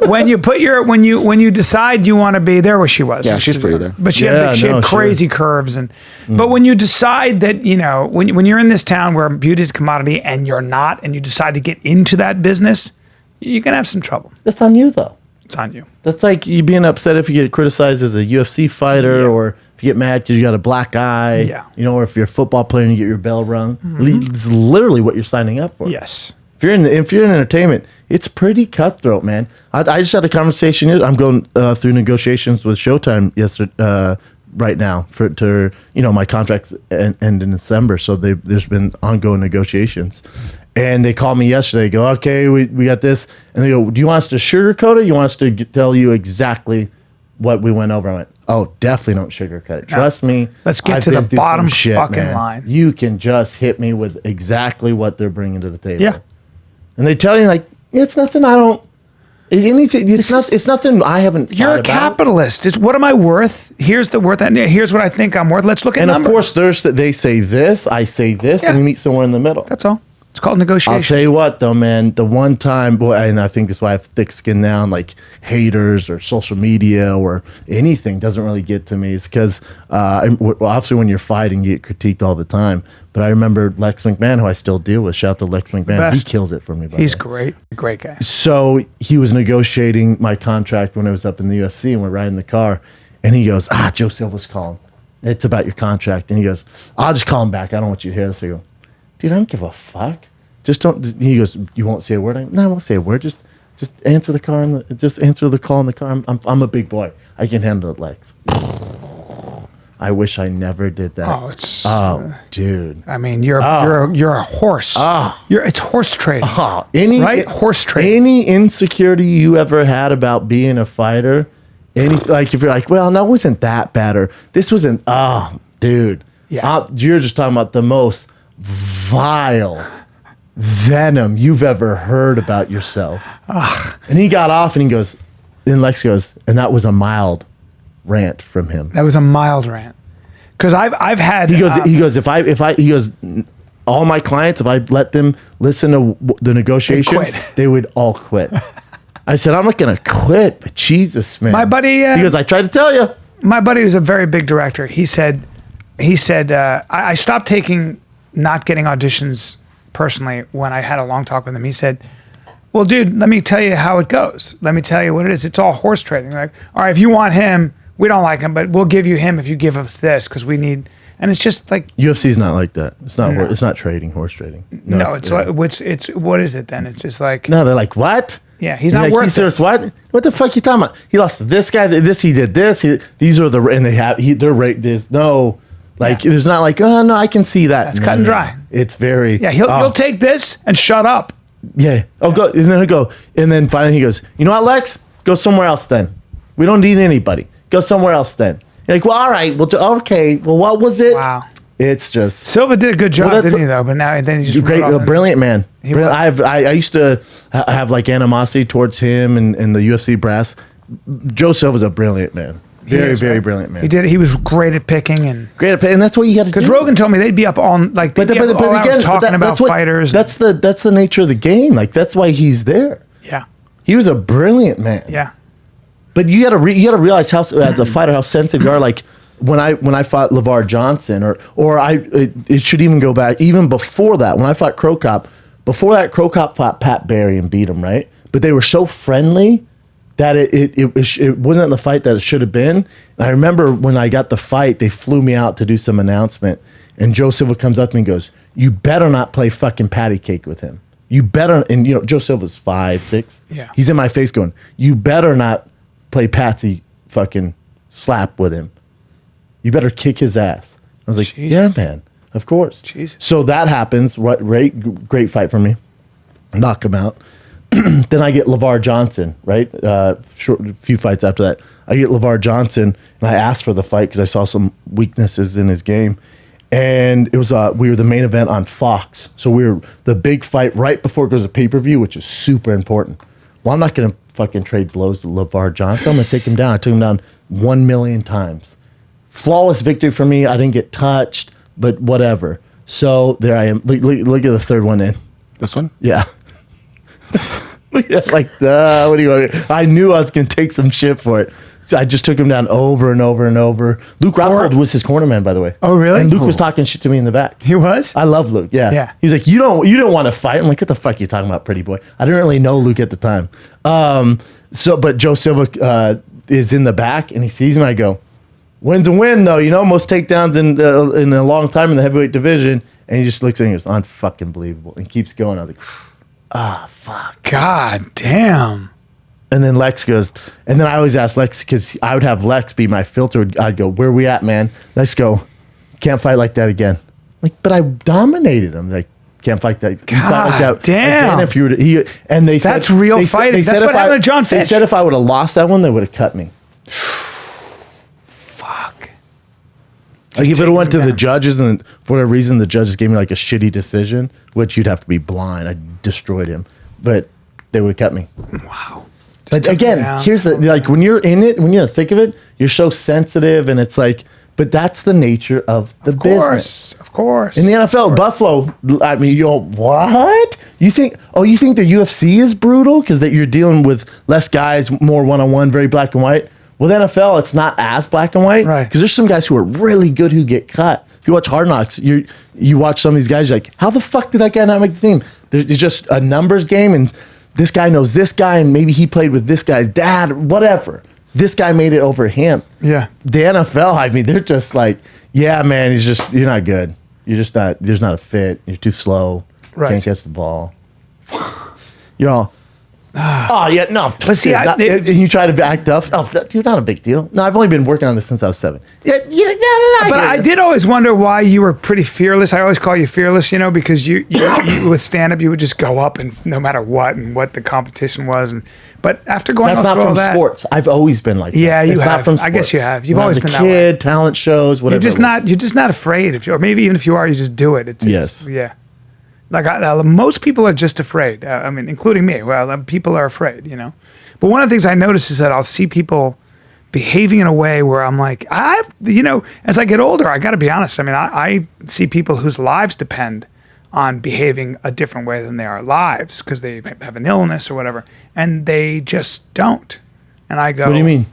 when you decide you want to be there where she was. Yeah, when she's she was pretty younger. there. But she Yeah, had no, crazy curves but when you decide that, when you're in this town where beauty is a commodity and you're not, and you decide to get into that business, you're gonna have some trouble. That's on you, though. It's on you. That's like you being upset if you get criticized as a UFC fighter, Yeah. or if you get mad because you got a black eye. Yeah. Or if you're a football player and you get your bell rung. It's literally what you're signing up for. Yes. If you're in entertainment, it's pretty cutthroat, man. I just had a conversation. I'm going through negotiations with Showtime yesterday, right now to my contracts end in December, so there's been ongoing negotiations. And they called me yesterday. Go, okay, we got this, and they go, do you want us to sugarcoat it? You want us to tell you exactly what we went over? I went, Oh, definitely don't sugarcoat it. Trust me. Let's get I've to the been through bottom some fucking line. You can just hit me with exactly what they're bringing to the table. Yeah. And they tell you like, it's nothing I don't, anything, it's nothing I haven't thought You're a about. capitalist. It's what am I worth? Here's the worth. And here's what I think I'm worth. Let's look at And numbers. of course, they say this, I say this, Yeah. and we meet somewhere in the middle. That's all. It's called I'll negotiation. tell you what, though, man. The one time, boy, and I think that's why I have thick skin now, and like haters or social media or anything doesn't really get to me. Is because obviously when you're fighting, you get critiqued all the time. But I remember Lex McMahon, who I still deal with. Shout out to Lex McMahon. He Best. kills it for me. By He's the way. great. Great guy. So he was negotiating my contract when I was up in the UFC, and we're riding in the car, and he goes, Joe Silva's calling. It's about your contract. And he goes, I'll just call him back. I don't want you to hear this. I go, dude, I don't give a fuck. Just don't. He goes, you won't say a word. No, I won't say a word. Just answer the car. Just answer the call in the car. I'm a big boy. I can handle it, Lex. I wish I never did that. Dude. I mean, you're a horse. It's horse trading. Right? Horse trading. Any insecurity you ever had about being a fighter, like if you're like, well, no, it wasn't that bad, or this wasn't. Dude. Yeah. You're just talking about the most vile venom you've ever heard about yourself. And he got off and he goes, and Lex goes, and that was a mild rant from him. That was a mild rant. Because I've had. He goes, he goes, all my clients, if I let them listen to the negotiations, they would all quit. I said, I'm not going to quit, but Jesus, man. My buddy. He goes, I tried to tell you. My buddy was a very big director. He said, I stopped not getting auditions personally when I had a long talk with him. He said, well, dude, let me tell you how it goes. Let me tell you what it is. It's all horse trading. Like, all right, if you want him, we don't like him, but we'll give you him if you give us this because we need. And it's just like UFC's not like that. It's not. It's not trading, horse trading. No, it's what is it then? It's just like no. They're like what? Yeah, he's not worth it. What? What the fuck you talking about? He lost to this guy. This he did this. These are the and they have they're right. There's no. Like there's not like no I can see that. That's cut and dry. It's very he'll take this and shut up. Yeah. Oh go and then he'll go and then finally he goes, you know what, Lex? Go somewhere else then. We don't need anybody. Go somewhere else then. You're like, well, all right. Well, okay. Well, what was it? Wow. It's just Silva did a good job, didn't he? Though, but now then he just great, brilliant man. I used to have like animosity towards him and the UFC brass. Joe Silva's a brilliant man. Very brilliant man. He was great at picking and that's what you got to do. Because Rogan told me they'd be up on like but again talking about fighters. That's the nature of the game. Like that's why he's there. Yeah, he was a brilliant man. Yeah, but you got to realize how as a fighter how sensitive you are. Like when I fought LeVar Johnson it should even go back even before that when I fought Crow Cop. Before that, Crow Cop fought Pat Barry and beat him, right? But they were so friendly that it wasn't the fight that it should have been. And I remember when I got the fight, they flew me out to do some announcement, and Joe Silva comes up to me and goes, "You better not play fucking patty cake with him. You better." And Joe Silva's 5'6". Yeah, he's in my face going, "You better not play patsy fucking slap with him. You better kick his ass." I was like, Jesus. "Yeah, man, of course." Jesus. So that happens. Great fight for me. Knock him out. Then I get LeVar Johnson, right? A few fights after that. I get LeVar Johnson, and I asked for the fight because I saw some weaknesses in his game. And it was we were the main event on Fox. So we were the big fight right before it goes to pay-per-view, which is super important. Well, I'm not going to fucking trade blows to LeVar Johnson. I'm going to take him down. I took him down 1 million times. Flawless victory for me. I didn't get touched, but whatever. So there I am. Look at the third one in. This one? Yeah. What do you want? I knew I was going to take some shit for it. So I just took him down over and over and over. Luke Rapaport was his cornerman, by the way. Oh, really? And Luke was talking shit to me in the back. He was? I love Luke. Yeah. Yeah. He was like, you don't want to fight. I'm like, what the fuck are you talking about, pretty boy? I didn't really know Luke at the time. But Joe Silva is in the back, and he sees me. I go, win's a win, though. Most takedowns in a long time in the heavyweight division. And he just looks at me and goes, unfucking believable, and keeps going. I was like, fuck. God damn. And then Lex goes, and then I always ask Lex, because I would have Lex be my filter. I'd go, where we at, man? Let's go. Can't fight like that again. Like, but I dominated him. Like, can't fight that. God like that damn. Again if you were to, and they That's said, real they fighting. Said, That's what happened to John Fitch. They said if I would have lost that one, they would have cut me. Like if it taking went to them the down. judges and for whatever reason the judges gave me like a shitty decision, which you'd have to be blind. I destroyed him, but they would have kept me. Wow. But took again, him down. here's the like when you're in it, when you're in the thick of it, you're so sensitive, and it's like, but that's the nature of the business. Of course. In the NFL, Buffalo, I mean, what? You think the UFC is brutal because that you're dealing with less guys, more one-on-one, very black and white? With NFL, it's not as black and white. Right. Because there's some guys who are really good who get cut. If you watch Hard Knocks, you watch some of these guys, you're like, how the fuck did that guy not make the team? There's just a numbers game, and this guy knows this guy, and maybe he played with this guy's dad, whatever. This guy made it over him. Yeah. The NFL, I mean, they're just like, yeah, man, you're not good. You're just not, there's not a fit. You're too slow. Right. Can't catch the ball. You're all, oh, yeah, no. But see, and you try to act tough. Oh, you're not a big deal. No, I've only been working on this since I was 7. Yeah, But I did always wonder why you were pretty fearless. I always call you fearless, because you with stand up you would just go up and no matter what and what the competition was. But after going That's not through all from that, sports. I've always been like that. Yeah, you it's have. Not from I guess sports. you have. You've When I always was a been that way. kid, talent shows, whatever. you're just not afraid. Even if you are, you just do it. Yes. Yeah. Like most people are just afraid. I mean, including me. Well, people are afraid, But one of the things I notice is that I'll see people behaving in a way where I'm like, as I get older, I got to be honest. I mean, I see people whose lives depend on behaving a different way than their lives because they have an illness or whatever, and they just don't. And I go, What do you mean?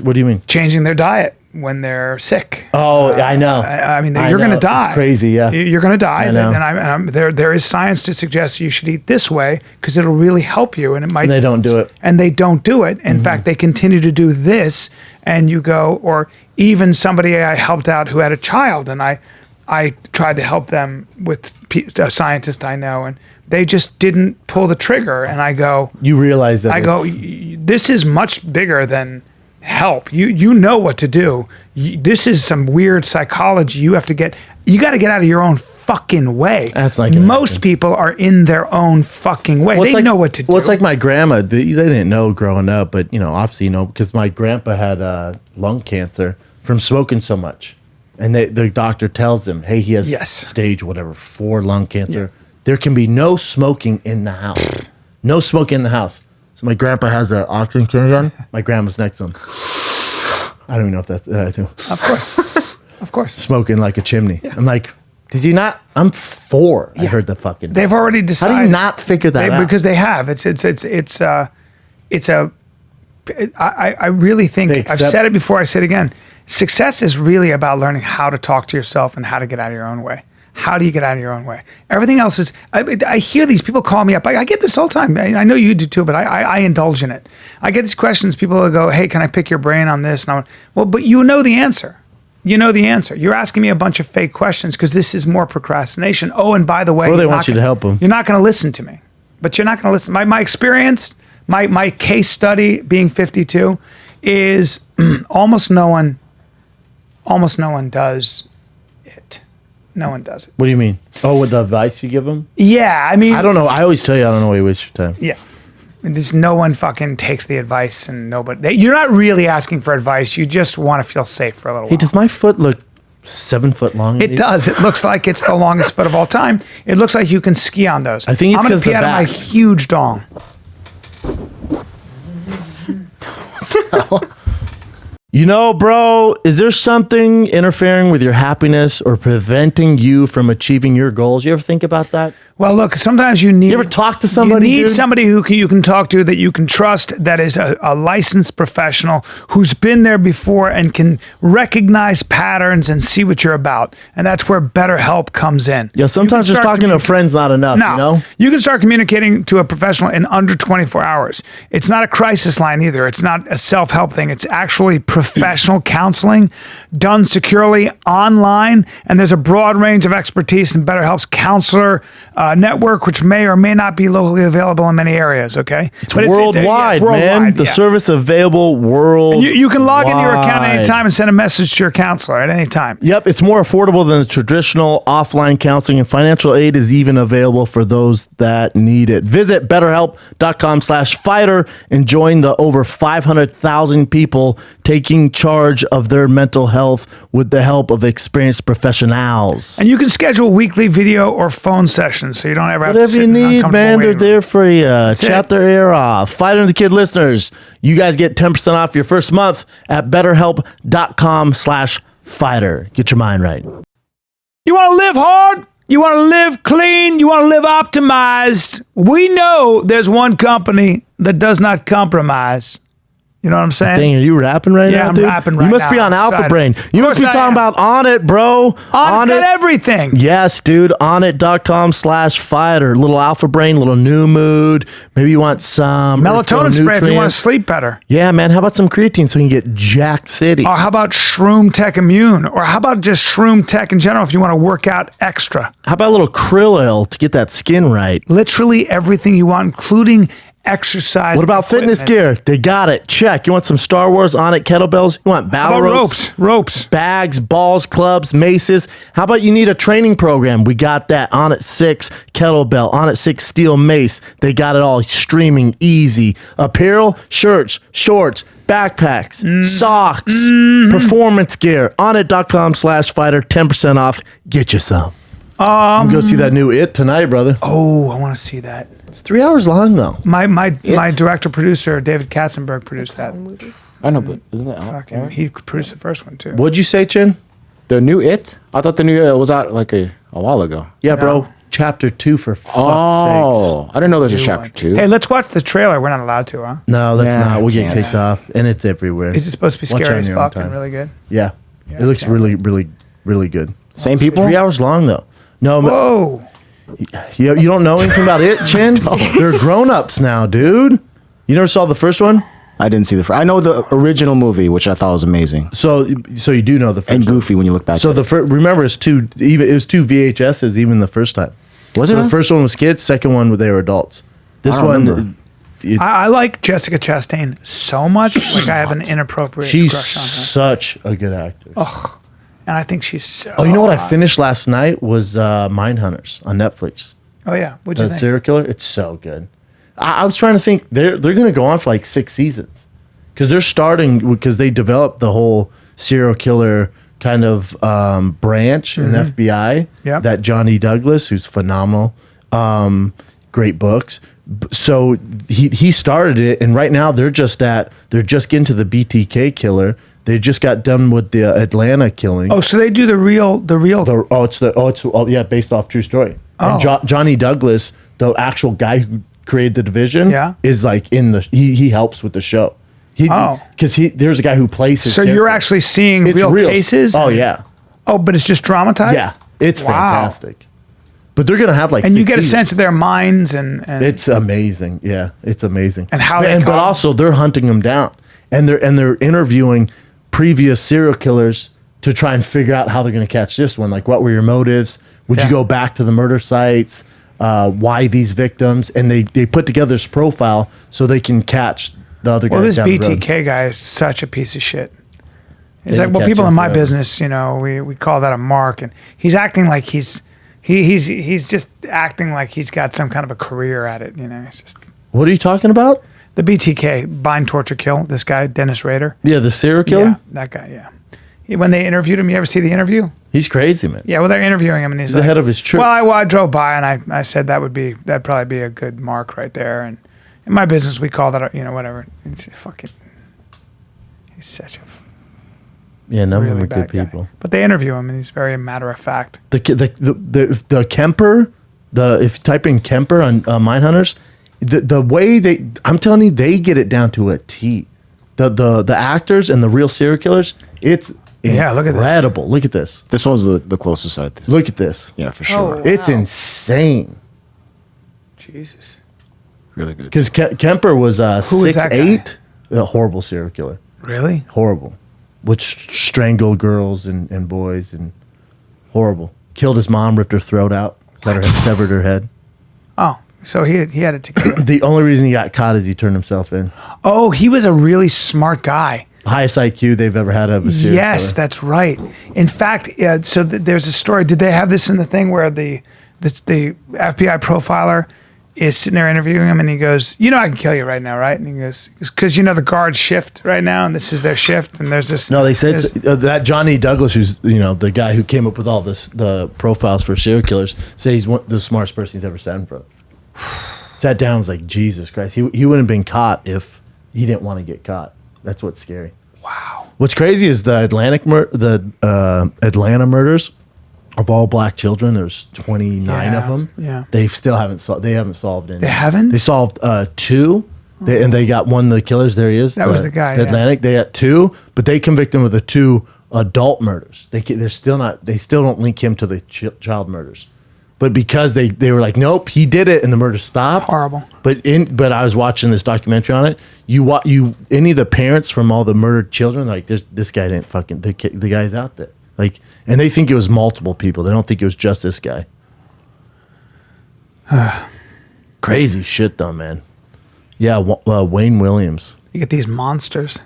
What do you mean? Changing their diet when they're sick. Oh, I know. I mean, I you're going to know. die. It's crazy, yeah. You're going to die. I know. And there is science to suggest you should eat this way because it'll really help you. And it might. And they don't do it. And they don't do it. In fact, they continue to do this. And you go, or even somebody I helped out who had a child, and I tried to help them with a scientist I know, and they just didn't pull the trigger. And I go, You realize that this is much bigger than help. You know what to do. This is some weird psychology. You got to get out of your own fucking way. That's not gonna most happen. people are in their own fucking way. They know what to do. Well, it's like my grandma. They didn't know growing up, but obviously because my grandpa had lung cancer from smoking so much, and the doctor tells him, hey, he has stage 4 lung cancer. Yeah. There can be no smoking in the house. No smoking in the house. So my grandpa has an oxygen gun. My grandma's next to him. I don't even know if that's I think. Of course. Smoking like a chimney. Yeah. I'm like, did you not? I'm 4. Yeah. I heard the fucking. They've already decided. How do you not figure that out? Because they have. I really think I've said it before. I say it again. Success is really about learning how to talk to yourself and how to get out of your own way. How do you get out of your own way? Everything else is. I hear these people call me up. I get this all the time. I know you do too, but I indulge in it. I get these questions. People will go, "Hey, can I pick your brain on this?" And I'm, well, but you know the answer. You know the answer. You're asking me a bunch of fake questions because this is more procrastination. Oh, and by the way, they want you to help them. You're not going to listen to me. But you're not going to listen. My experience, my case study being 52 is almost no one does it. No one does it. What do you mean? Oh, with the advice you give them? Yeah, I mean, I don't know. I always tell you, I don't know why you waste your time. Yeah. There's no one fucking takes the advice, and nobody. You're not really asking for advice. You just want to feel safe for a little while. Hey, does my foot look 7 foot long? It does. It looks like it's the longest foot of all time. It looks like you can ski on those. I think it's I'm gonna 'cause the pee out of my back. huge dong. Bro, is there something interfering with your happiness or preventing you from achieving your goals? You ever think about that? Well, look, sometimes you need. You ever talk to somebody, You need dude? somebody you can talk to, that you can trust, that is a licensed professional who's been there before and can recognize patterns and see what you're about. And that's where BetterHelp comes in. Yeah, sometimes just talking to a friend's not enough, No, you can start communicating to a professional in under 24 hours. It's not a crisis line either. It's not a self-help thing. It's actually professional counseling done securely online. And there's a broad range of expertise in BetterHelp's counselor network, which may or may not be locally available in many areas. Okay, It's worldwide, man. The service available worldwide. You can log into your account anytime and send a message to your counselor at any time. Yep, it's more affordable than the traditional offline counseling, and financial aid is even available for those that need it. Visit BetterHelp.com/fighter and join the over 500,000 people taking taking charge of their mental health with the help of experienced professionals. And you can schedule weekly video or phone sessions, so you don't ever have to Whatever sit you in an need, uncomfortable man, they're waiting room. there for you. it. Chapter Air Off. Fighter and the Kid listeners, you guys get 10% off your first month at betterhelp.com/fighter. Get your mind right. You want to live hard? You want to live clean? You want to live optimized? We know there's one company that does not compromise. You know what I'm saying? Dang, are you rapping right Yeah, now, I'm dude? rapping right You must now. be on I'm Alpha excited. Brain. You Of must be course I talking am. about On It, bro. On got everything. Yes, dude. Onit.com/fighter. Little Alpha Brain, little new mood. Maybe you want some Melatonin spray if you want to sleep better. Yeah, man. How about some creatine so you can get jacked city? Or how about Shroom Tech Immune? Or how about just Shroom Tech in general if you want to work out extra? How about a little krill oil to get that skin right? Literally everything you want, including exercise. What about fitness gear? They got it. Check. You want some Star Wars On It kettlebells? You want How battle about ropes? Ropes. Bags, balls, clubs, maces. How about you need a training program? We got that. On It 6 kettlebell, On It 6 steel mace. They got it all streaming easy. Apparel, shirts, shorts, backpacks, socks, performance gear. Onit.com/fighter. 10% off. Get you some. I'm gonna go see that new It tonight, brother. Oh, I want to see that. It's 3 hours long though. My director producer David Katzenberg produced that. I know, but isn't that Fucking, he produced the first one too. What'd you say, Chin? the new It? I thought the new It was out like a while ago. Yeah, No. bro. Chapter 2 for fuck's sakes. Oh, I didn't know there was a chapter 2. Hey, let's watch the trailer. We're not allowed to, huh? No, that's Yeah, not. We'll get can't. kicked off, and it's everywhere. Is it supposed to be Watch scary on as your own fuck and time. really good? Yeah. It looks okay. really, really, really good. Same people? 3 hours long though. No, Whoa. you don't know anything about it, Chin? They're grown-ups now, dude. You never saw the first one? I didn't see the first. I know the original movie, which I thought was amazing So you do know the first and one. goofy when you look back. So at the first, remember, it was two VHSs even the first time. Was So it? the first one was kids, second one they were adults. This I don't one, remember. I like Jessica Chastain so much. Like I have an inappropriate she's crush on such a good actor. her. And I think she's so Oh, you know what I finished last night was Minehunters on Netflix. Oh yeah. What'd you The think? serial killer. It's so good. I was trying to think they're going to go on for like 6 seasons because they're starting because they developed the whole serial killer kind of branch in FBI. Yep. That Johnny Douglas, who's phenomenal, great books. So he started it, and right now they're just getting to the BTK killer. They just got done with the Atlanta killing. Oh, so they do the real Based off true story. Oh. And Johnny Douglas, the actual guy who created the division, Yeah. is like he helps with the show. Because there's a guy who plays his So you're character. actually seeing It's real real. cases? Oh yeah, Oh, but it's just dramatized? yeah, it's Wow. fantastic. But they're gonna have like And you 6 get a seasons. sense of their minds and It's amazing. Yeah, it's amazing. And how they but come. also they're hunting them down, and they're interviewing previous serial killers to try and figure out how they're going to catch this one. Like, what were your motives? Would Yeah. you go back to the murder sites? Why these victims? And they put together this profile so they can catch the other guys. well, this down the road. BTK guy is such a piece of shit. He's They like, well, catch people him in my forever. business, we call that a mark, and he's acting like he's just acting like he's got some kind of a career at it. It's just What are you talking about? the BTK, bind, torture, kill. This guy, Dennis Rader. Yeah, the serial killer. Yeah, that guy. Yeah. When they interviewed him, you ever see the interview? He's crazy, man. Yeah, well, they're interviewing him, and he's the like, head of his church. Well, I drove by and I said that'd probably be a good mark right there. And in my business, we call that whatever. It's fucking. He's such a Yeah, none of really them are bad good guy. people. But they interview him, and he's very matter of fact. The Kemper, if you type in Kemper on Minehunters, the way I'm telling you, they get it down to a T. The actors and the real serial killers, it's Yeah, look at this. incredible. Look at this. this one's the closest side. Look at this. Yeah, for sure. Oh. It's Wow. insane. Jesus. Really good. Because Kemper was Who is that guy? 6'8", a horrible serial killer. Really? Horrible. Would strangle girls and boys and horrible. Killed his mom, ripped her throat out, got her head, severed her head. Oh, so he had it together. The only reason he got caught is he turned himself in. Oh, he was a really smart guy. Highest IQ they've ever had of a serial Yes, killer. that's right. In fact, there's a story. Did they have this in the thing where the FBI profiler is sitting there interviewing him, and he goes, "You know, I can kill you right now, right?" And he goes, "Because you know the guards shift right now, and this is their shift, and there's this." No, they said that Johnny Douglas, who's the guy who came up with all the profiles for serial killers, say he's the smartest person he's ever sat in front of. Sat down, and was like, Jesus Christ, he wouldn't have been caught if he didn't want to get caught. That's what's scary. Wow. What's crazy is the Atlanta murders of all black children. There's 29 of them. Yeah. They still haven't solved. They haven't solved any. They haven't? They solved 2. And they got one of the killers. There he is. That was the guy. The Atlantic. They got 2, but they convict him of the 2 adult murders. They're still not. They still don't link him to the child murders. But because they were like, nope, he did it, and the murder stopped. Horrible. But I was watching this documentary on it. Any of the parents from all the murdered children, like this guy didn't fucking the guy's out there, like, and they think it was multiple people. They don't think it was just this guy. Crazy shit, though, man. Yeah, Wayne Williams. You get these monsters.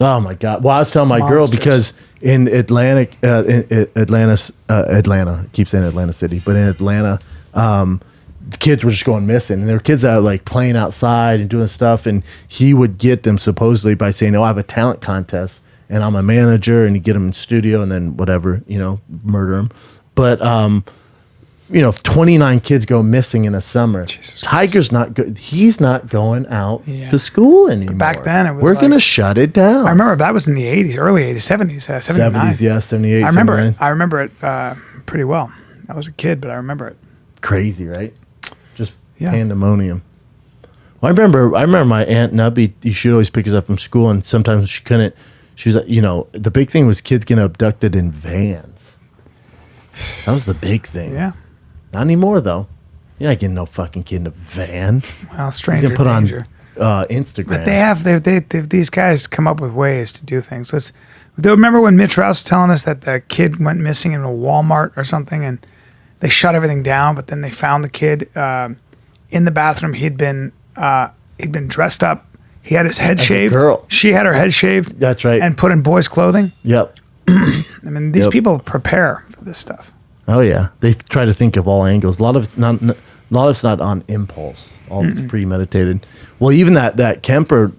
Oh my God! Well, I was telling my girl because in Atlanta, I keep saying Atlanta City, but in Atlanta, kids were just going missing, and there were kids that were like playing outside and doing stuff, and he would get them supposedly by saying, "Oh, I have a talent contest, and I'm a manager," and you get them in studio, and then whatever, murder them. But 29 kids go missing in a summer. Tiger's not good. He's not going out to school anymore. Back then, it was we're gonna shut it down. I remember that was in the 80s, early 80s, 70s, 79. 70s, yeah, 78. I remember it. I remember it pretty well. I was a kid, but I remember it. Crazy, right? Just pandemonium. Well, I remember my Aunt Nubby. She'd always pick us up from school, and sometimes she couldn't. She was, the big thing was kids getting abducted in vans. That was the big thing. Yeah. Not anymore, though. You're not getting no fucking kid in a van. Well, stranger put danger. On Instagram. But these guys come up with ways to do things. Do you remember when Mitch Rouse was telling us that the kid went missing in a Walmart or something, and they shut everything down, but then they found the kid in the bathroom. He'd been dressed up. He had his head shaved. A girl. She had her head shaved. That's right. And put in boys' clothing. Yep. I mean, these people prepare for this stuff. Oh yeah, they try to think of all angles. A lot of it's not on impulse. All it's premeditated. Well, even that Kemper,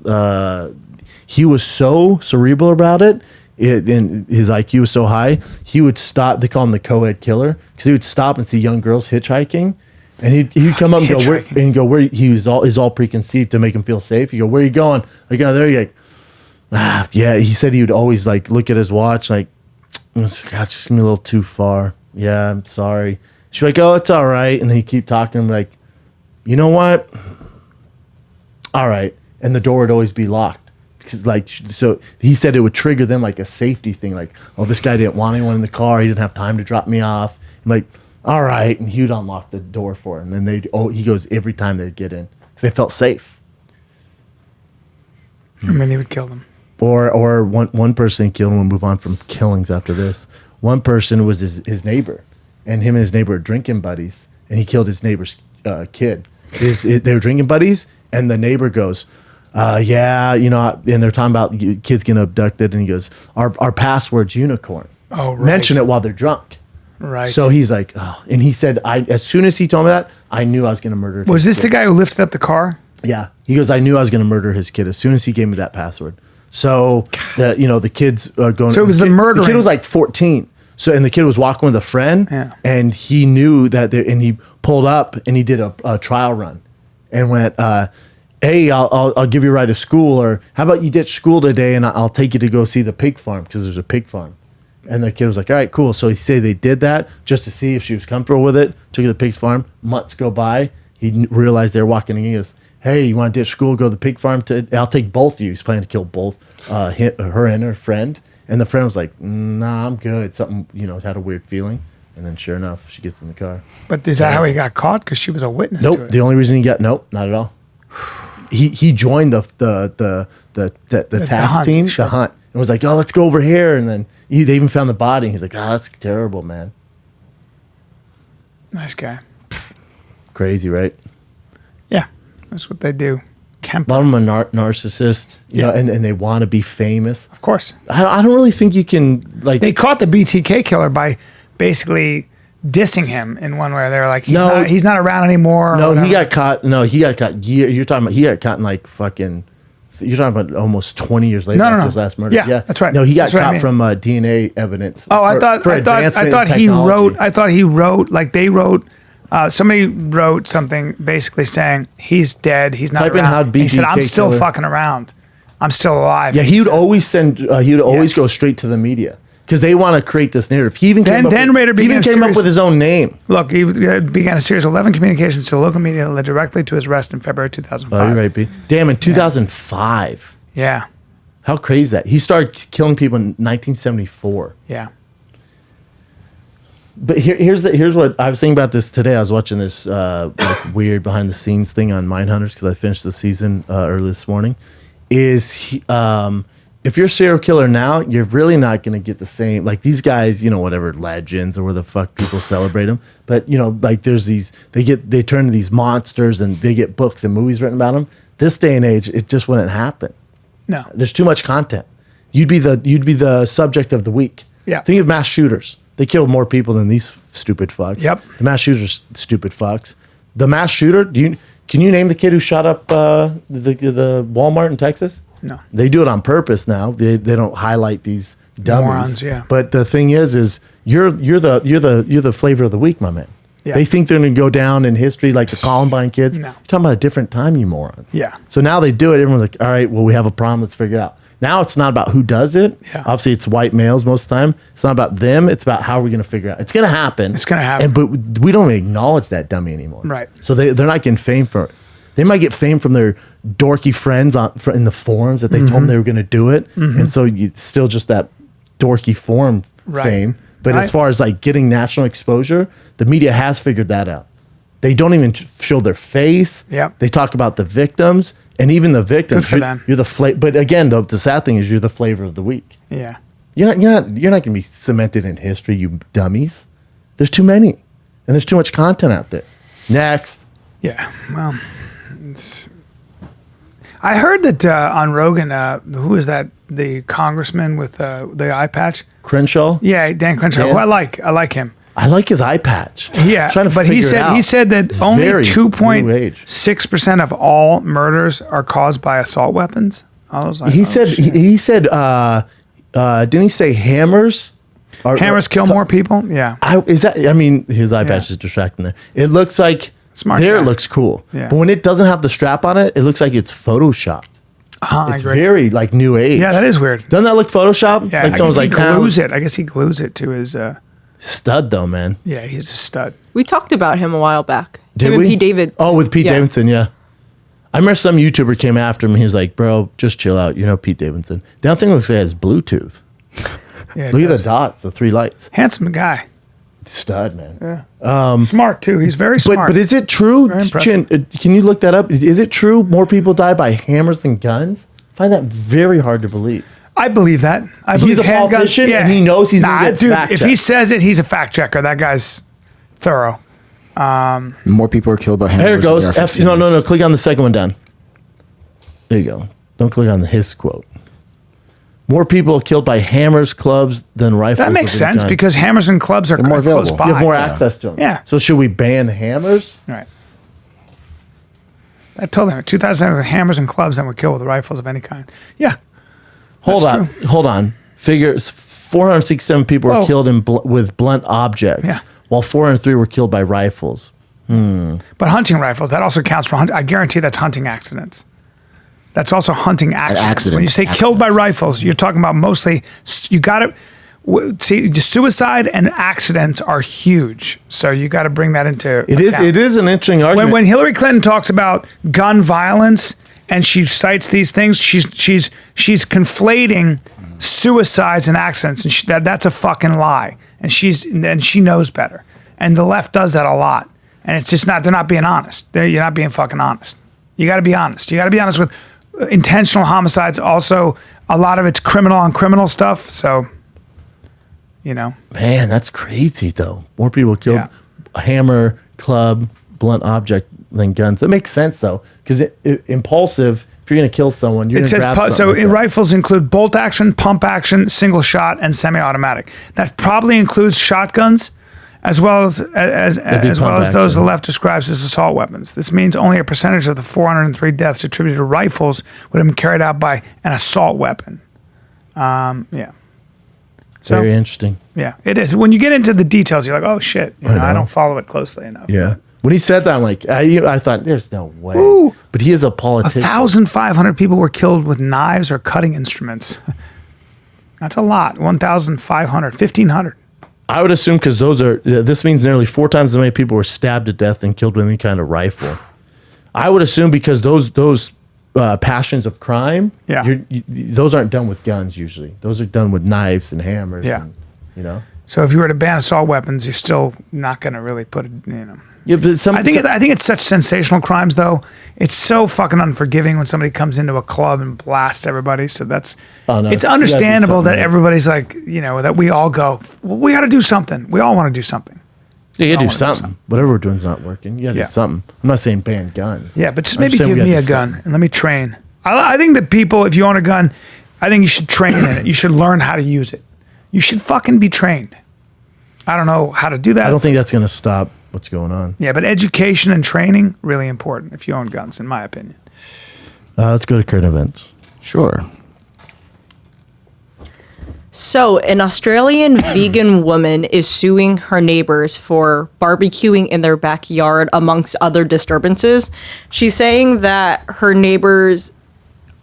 he was so cerebral about it. And his IQ was so high. He would stop. They call him the co-ed killer because he would stop and see young girls hitchhiking, and he'd come up and go where he was all preconceived to make him feel safe. You go, where are you going? Like, oh, there you like, yeah. He said he would always like look at his watch like, it's just gonna be a little too far. Yeah, I'm sorry. She's like, oh, it's all right. And then he'd keep talking. I'm like, you know what? All right. And the door would always be locked. Because, so he said it would trigger them like a safety thing. Like, oh, this guy didn't want anyone in the car. He didn't have time to drop me off. I'm like, all right. And he would unlock the door for him. And he goes every time they'd get in. Because they felt safe. And then he would kill them. Or one person killed him. We'll move on from killings after this. One person was his neighbor, and him and his neighbor were drinking buddies, and he killed his neighbor's kid. They were drinking buddies, and the neighbor goes, yeah, and they're talking about kids getting abducted, and he goes, our password's unicorn. Oh, right. Mention it while they're drunk. Right. So he's like, oh, and he said, as soon as he told me that, I knew I was going to murder his Was this kid. the guy who lifted up the car? Yeah. He goes, I knew I was going to murder his kid as soon as he gave me that password. So the kids going. So it was the murdering. The kid was like 14. So and the kid was walking with a friend, and he knew that. And he pulled up and he did a trial run, and went, "Hey, I'll give you a ride to school, or how about you ditch school today and I'll take you to go see the pig farm because there's a pig farm." And the kid was like, "All right, cool." So he said they did that just to see if she was comfortable with it. Took her to the pig's farm. Months go by. He realized they were walking in. He goes, "Hey, you want to ditch school, go to the pig farm? I'll take both of you." He's planning to kill both her and her friend. And the friend was like, "Nah, I'm good." Something, had a weird feeling. And then sure enough, she gets in the car. But is that how he got caught? Because she was a witness Nope. to it. The only reason not at all. He joined the task team, the hunt, and was like, "Oh, let's go over here." And then they even found the body. And he's like, "Oh, that's terrible, man." Nice guy. Crazy, right? Yeah, that's what they do. A lot of them are narcissists, and they want to be famous. Of course. I don't really think you can, like... They caught the BTK killer by basically dissing him in one way. They're like, No. he's not around anymore. or No, he whatever. got caught. No, he got caught. You're talking about he got caught in like fucking. You're talking about almost 20 years later No, no, after no. his last murder. Yeah, that's right. No, he got That's what I caught mean. from DNA evidence. Oh, I for thought advancement in he technology. wrote. I thought he wrote like they wrote. Somebody wrote something basically saying he's dead. He's not Type in around. how And he said, "I'm BTK still killer." fucking around. I'm still alive." Yeah, he would always send. He would always Yes. go straight to the media because they want to create this narrative. He even Then Rader he even began came up serious- with his own name. Look, he began a series of 11 communications to local media that led directly to his arrest in February 2005. Oh, you're right, B. Damn, in 2005. Yeah, How crazy is that? He started killing people in 1974. yeah. But here's what I was thinking about this today. I was watching this like weird behind the scenes thing on Minehunters because I finished the season early this morning. If you're a serial killer now, you're really not going to get the same like these guys. Whatever legends or where the fuck people celebrate them. But like there's these they turn into these monsters and they get books and movies written about them. This day and age, it just wouldn't happen. No, There's too much content. You'd be the subject of the week. Yeah. Think of mass shooters. They kill more people than these stupid fucks. Yep. The mass shooters, stupid fucks. The mass shooter. Can you name the kid who shot up the Walmart in Texas? no. They do it on purpose now. They don't highlight these dummies. Morons, yeah. But the thing is you're the flavor of the week, my man. Yeah. They think they're going to go down in history like the Columbine kids. No. You're talking about a different time, you morons. Yeah. So now they do it. Everyone's like, all right, well, we have a problem. Let's figure it out. Now it's not about who does it. Yeah. Obviously, it's white males most of the time. It's not about them. It's about how we're going to figure it out. It's going to happen. It's gonna happen. But we don't acknowledge that dummy anymore. Right. So they're not getting fame for it. They might get fame from their dorky friends in the forums that they told them they were going to do it. And so it's still just that dorky forum Right. fame. But Right. as far as like getting national exposure, the media has figured that out. They don't even show their face. Yep. They talk about the victims, and even the victims. Good for them. You're the flavor. But again, the sad thing is you're the flavor of the week. Yeah. You're not going to be cemented in history, you dummies. There's too many, and there's too much content out there. Next, Yeah. Well, I heard that on Rogan, who is that? The congressman with the eye patch? Crenshaw. Yeah, Dan Crenshaw. Dan? Who I like him. I like his eye patch. Yeah, I'm trying to but he figure it said out. he said that It's only very new age. 2.6% of all murders are caused by assault weapons. I was like, He oh, said. shit. He said. Didn't he say hammers? Hammers kill more people. Yeah, I mean, his eye Yeah. patch is distracting there. It looks like Smart there. guy. It looks cool. Yeah. But when it doesn't have the strap on it, it looks like it's photoshopped. I It's agree. very like new age. Yeah, that is weird. Doesn't that look photoshopped? Yeah, like I someone's guess he like glues it. I guess he glues it to his. stud though, man. Yeah, he's a stud. We talked about him a while back. Did him and we? Pete David. Oh, with Pete Yeah. Davidson, yeah. I remember some YouTuber came after him. And he was like, "Bro, just chill out. You know Pete Davidson." That thing looks like it has Bluetooth. Yeah, Look at the does. dots, the 3 lights. Handsome guy. Stud, man. Smart too. He's very smart. But is it true? Very impressive. Chin, can you look that up? Is it true more people die by hammers than guns? I find that very hard to believe. I believe that. I believe He's a handguns- politician and he knows he's gonna get dude, fact if he checked. says it, he's a fact checker. That guy's thorough. More people are killed by hammers. There it goes. than F, no. Click on the second one down. There you go. Don't click on his quote. More people killed by hammers, clubs than rifles. That makes of any sense kind. because hammers and clubs are more close available. by. you have more access to them. Yeah. So should we ban hammers? Right. I told them 2,000 hammers and clubs that were killed with rifles of any kind. Yeah. Hold That's on. Figures 467 people were Whoa. killed with blunt objects, Yeah. while 403 were killed by rifles. But hunting rifles, that also counts for I guarantee that's hunting accidents. That's also hunting accidents. When you say killed by rifles, you're talking about mostly, you got to, see, suicide and accidents are huge. So you got to bring that into It is. account. It is an interesting argument. When Hillary Clinton talks about gun violence and she cites these things, she's conflating suicides and accidents, and that's a fucking lie. And she knows better. And the left does that a lot. And it's just not. They're not being honest. You're not being fucking honest. You got to be honest. You got to be honest with intentional homicides. Also, a lot of it's criminal on criminal stuff. So, Man, that's crazy though. More people killed Yeah. a hammer, club, blunt object than guns. That makes sense though, because impulsive. If you're gonna kill someone, you're it gonna says grab so. something like that. Rifles include bolt action, pump action, single shot, and semi-automatic. That probably includes shotguns. as well as pump those the action. left describes as assault weapons. This means only a percentage of the 403 deaths attributed to rifles would have been carried out by an assault weapon. Yeah. So, Very interesting. yeah, it is. When you get into the details, you're like, oh shit, I don't follow it closely enough. Yeah. When he said that, I'm like, I thought, there's no way. Ooh. But he is a politician. 1,500 people were killed with knives or cutting instruments. That's a lot. 1,500, 1,500. I would assume because this means nearly 4 times as many people were stabbed to death and killed with any kind of rifle. I would assume because those passions of crime, Yeah. those aren't done with guns usually. Those are done with knives and hammers. Yeah. And, you know. So if you were to ban assault weapons, you're still not going to really put it, Yeah, but I think it's such sensational crimes, though. It's so fucking unforgiving when somebody comes into a club and blasts everybody. So it's you gotta do understandable that something, right? everybody's like, that we all go, well, we got to do something. We all want to do something. you gotta I do wanna do something. something. Whatever we're doing is not working. You gotta Yeah. do something. I'm not saying ban guns. Yeah, but just I'm maybe saying give we gotta me a do gun something. and let me train. I think that people, if you own a gun, I think you should train in it. You should learn how to use it. You should fucking be trained. I don't know how to do that. I don't think that's gonna stop what's going on. Yeah, but education and training, really important if you own guns, in my opinion. Let's go to current events. Sure. So, an Australian vegan woman is suing her neighbors for barbecuing in their backyard, amongst other disturbances. She's saying that her neighbors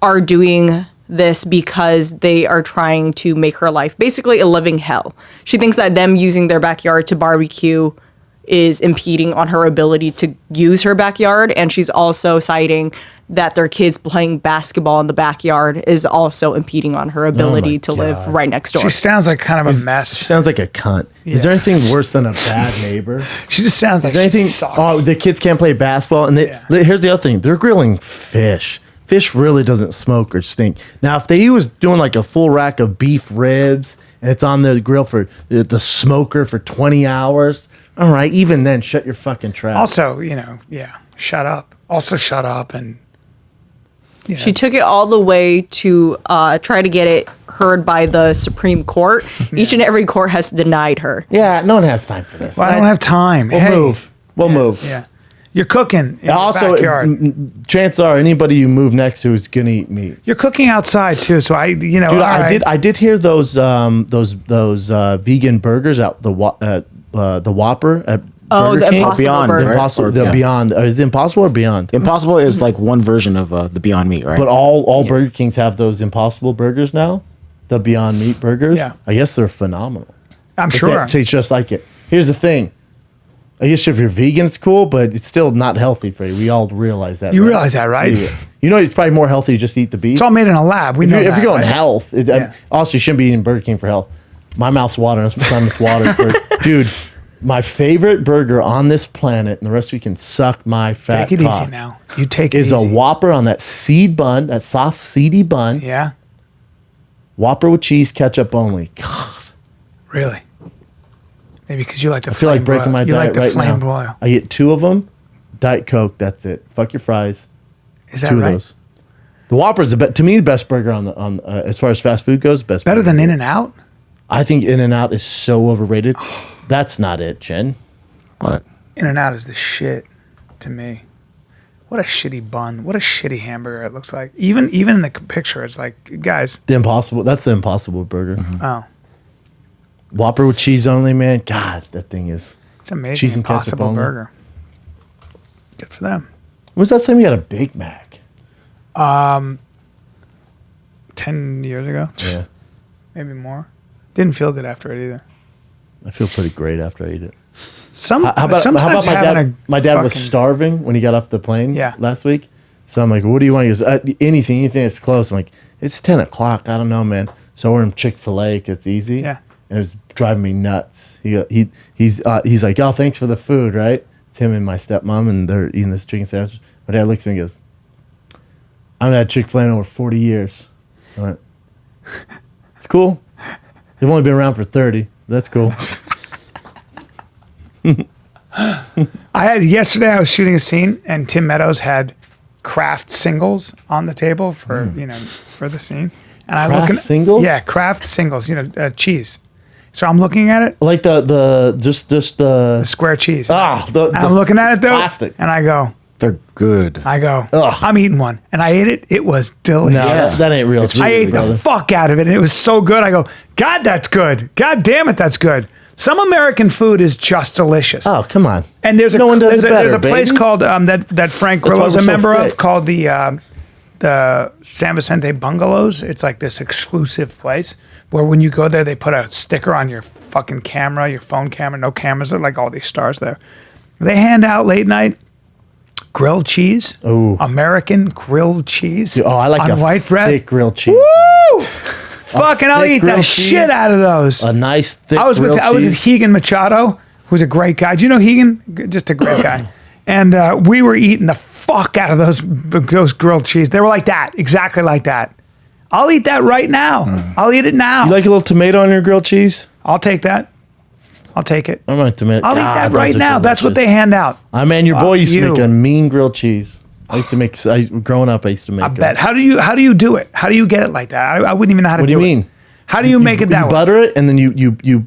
are doing this because they are trying to make her life basically a living hell. She thinks that them using their backyard to barbecue is impeding on her ability to use her backyard, and she's also citing that their kids playing basketball in the backyard is also impeding on her ability to live God. right next door. She sounds like kind of a mess. Sounds like a cunt. Is there anything worse than a bad neighbor? She just sounds like Is there anything? she sucks. Oh, the kids can't play basketball, and here's the other thing: they're grilling fish. Fish really doesn't smoke or stink. Now, if he was doing like a full rack of beef ribs and it's on the grill for the smoker for 20 hours, all right, even then, shut your fucking trap. Also, shut up. Also, shut up and. She took it all the way to try to get it heard by the Supreme Court. Each and every court has denied her. Yeah, no one has time for this. Well, I don't have time. We'll move. We'll move. Yeah. You're cooking in Also, the backyard. Chances are anybody you move next to is gonna eat meat. You're cooking outside too, so Dude, all right. I did hear those vegan burgers out the Whopper at Oh, Burger the King. Impossible Beyond, Burger. right? Impossible, Or- the yeah. Beyond. Is it Impossible or Beyond? Impossible is like one version of the Beyond Meat, right? But all Burger Kings have those Impossible burgers now. The Beyond Meat burgers. Yeah. I guess they're phenomenal. I'm It sure. tastes just like it. Here's the thing. I guess if you're vegan, it's cool, but it's still not healthy for you. We all realize that. You right? realize that, right? Yeah. You know, it's probably more healthy to just eat the beef. It's all made in a lab. We know If that, you're going right? health, Yeah. also you shouldn't be eating Burger King for health. My mouth's watering. That's my stomach's watering. Dude, my favorite burger on this planet, and the rest of you can suck my fat Take it cock, easy now. You take it is easy. a Whopper on that seed bun, that soft seedy bun. Yeah, Whopper with cheese, ketchup only. God, really. Maybe because you like to I feel like breaking my You diet like to right flame now. broil. I get 2 of them, Diet Coke. That's it. Fuck your fries. Is that 2 right? of those. The Whopper is to me the best burger on as far as fast food goes. Best Better burger. than In-N-Out? I think In-N-Out is so overrated. That's not it, Jen. What? In-N-Out is the shit to me. What a shitty bun. What a shitty hamburger it looks like. Even in the picture, it's like, guys, The Impossible. That's the Impossible burger. oh, Whopper with cheese only, man. God, that thing is. it's amazing. Cheese and ketchup Impossible only. burger. Good for them. When was that time you had a Big Mac? 10 years ago, Yeah. maybe more. Didn't feel good after it either. I feel pretty great after I eat it. Sometimes How about my having dad? My dad was fucking- starving when he got off the plane Yeah. last week. So I'm like, what do you want? He goes, anything that's close. I'm like, it's 10 o'clock. I don't know, man. So we're in Chick-fil-A because it's easy. Yeah. And it was driving me nuts. He's like, oh, thanks for the food, right? It's him and my stepmom, and they're eating this chicken sandwich. My dad looks at me and goes, I haven't had Chick-fil-A in over 40 years. I went, it's cool. They've only been around for 30. That's cool. Yesterday I was shooting a scene and Tim Meadows had craft singles on the table for for the scene. And I Kraft look singles? Yeah, craft singles, cheese. So I'm looking at it, Like just the square cheese. the I'm looking at it though, plastic. and I go, They're good. I'm eating one, and I ate it. It was delicious. No, that ain't real. I ate the fuck out of it, and it was so good. I go, God, that's good. God damn it, that's good. Some American food is just delicious. Oh, come on. And there's No one does it there's better, a place baby. called that Frank That's why Grillo's a we're so member of fit. called the San Vicente Bungalows. It's like this exclusive place where when you go there, they put a sticker on your fucking camera, your phone camera. No cameras. They're like all these stars there. They hand out late night grilled cheese. Ooh. American grilled cheese. Oh, I like on a white bread. thick grilled cheese. Woo! Fucking, I'll thick eat the grilled shit cheese. out of those. A nice thick I was with grilled cheese. Hegan Machado, who's a great guy. Do you know Hegan? Just a great guy. And we were eating the fuck out of those grilled cheese. They were like that, exactly like that. I'll eat that right now. I'll eat it now. You like a little tomato on your grilled cheese? I'll take that. I'll take it. I like tomato. I'll eat that those right are now. That's what they delicious. hand out. Man, your boy used to you. make a mean grilled cheese. I used to make. Growing up, I used to make. I bet. How do you do it? How do you get it like that? I wouldn't even know how to What do you it. mean? How do you make it that You way? butter it, and then you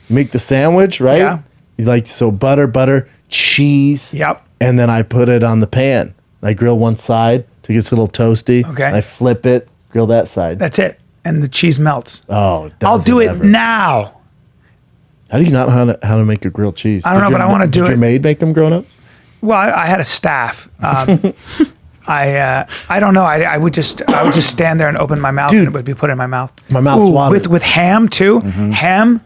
make the sandwich, right? Yeah. You like so butter, cheese. Yep. And then I put it on the pan. I grill one side till it gets a little toasty. Okay. I flip it, grill that side. That's it. And the cheese melts. Oh, I'll do it now. How do you not know how to make a grilled cheese? I don't know, but I wanna do Did it. your maid make them growing up? Well, I had a staff. I don't know. I would just stand there and open my mouth, Dude. and it would be put in my mouth. My mouth's watering. with ham too. Ham,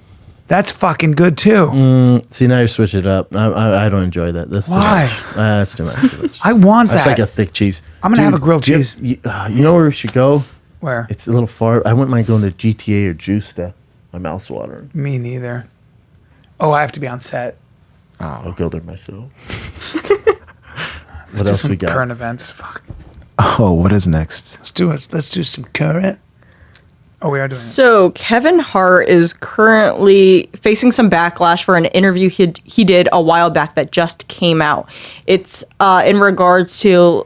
that's fucking good too. See, now you're switching it up. I don't enjoy that. That's Why? That's too much. I want That's that. like a thick cheese. I'm gonna have a grilled you- cheese. You know where we should go? Where? It's a little far. I wouldn't mind going to GTA or Justa. My mouth's watering. Me neither. Oh, I have to be on set. I'll go there myself. Let's What do else some we got? current events. Fuck. Oh, what is next? Let's do some current. Oh, we are doing it. So Kevin Hart is currently facing some backlash for an interview he did a while back that just came out. It's in regards to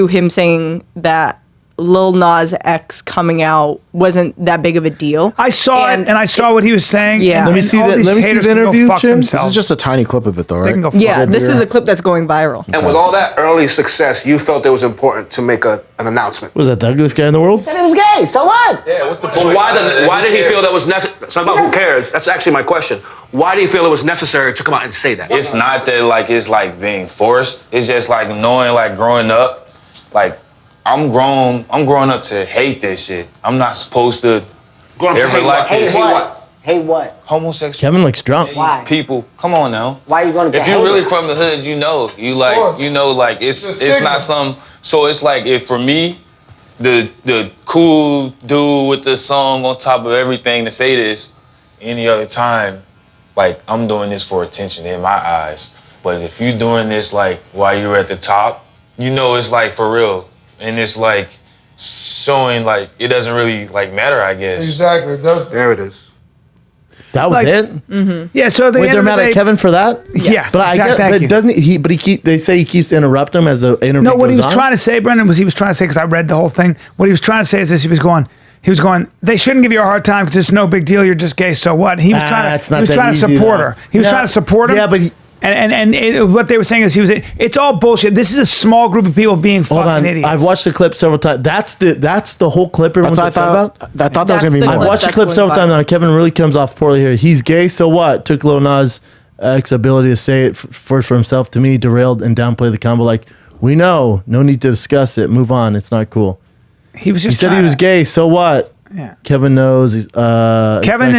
him saying that Lil Nas X coming out wasn't that big of a deal. I saw it, and I saw what he was saying. Yeah. and, Let me and see all the- these let me see haters the can go interview, fuck Jim. themselves. This is just a tiny clip of it, though, They right? can go Yeah, fuck this is the clip that's going viral. And with all that early success, you felt it was important to make an announcement. Was that the ugliest guy in the world? Said it was gay, so what? Yeah, what's the point? Why did he feel that was necessary? It's not about who cares. That's actually my question. Why do you feel it was necessary to come out and say that? It's not that like it's like being forced. It's just like knowing like growing up, like I'm growing up to hate this shit. I'm not supposed to Growing up to ever hate like what? this. Hate what? Hey, what? Homosexual Kevin looks drunk. Why? people. Come on now. Why you gonna If hate you're really it? from the hood, you know like it's not some. So it's like if for me, the cool dude with the song on top of everything to say this, any other time, like I'm doing this for attention in my eyes. But if you doing this like while you're at the top, you know it's like for real, and it's like showing like it doesn't really like matter, I guess. Exactly. It does. There it is. That was Like- it. Yeah, so at the Wait, end they're of the mad day, at Kevin for that? Yeah, but I exactly, get. thank But you. doesn't he? But they say he keeps interrupting him as the interview No, what goes he was on? trying to say, Brendan, was he was trying to say, because I read the whole thing, what he was trying to say is this, he was going, they shouldn't give you a hard time because it's no big deal, you're just gay, so what? He was it's trying not to that easy, support though. her. He was Yeah. trying to support her. Yeah, but what they were saying is it's all bullshit. This is a small group of people being Hold fucking on. idiots. I've watched the clip several times. That's the whole clip. That's Everyone's what I upset thought. about. I thought that was gonna be That's more. the I've watched the that's clip going several times viral. now. Kevin really comes off poorly here. He's gay, so what? Took Lil Nas X's ability to say it first for himself. To me, derailed and downplay the combo. Like, we know, no need to discuss it. Move on. It's not cool. he was He just said he trying was to- gay, so what? Yeah. Kevin knows. Kevin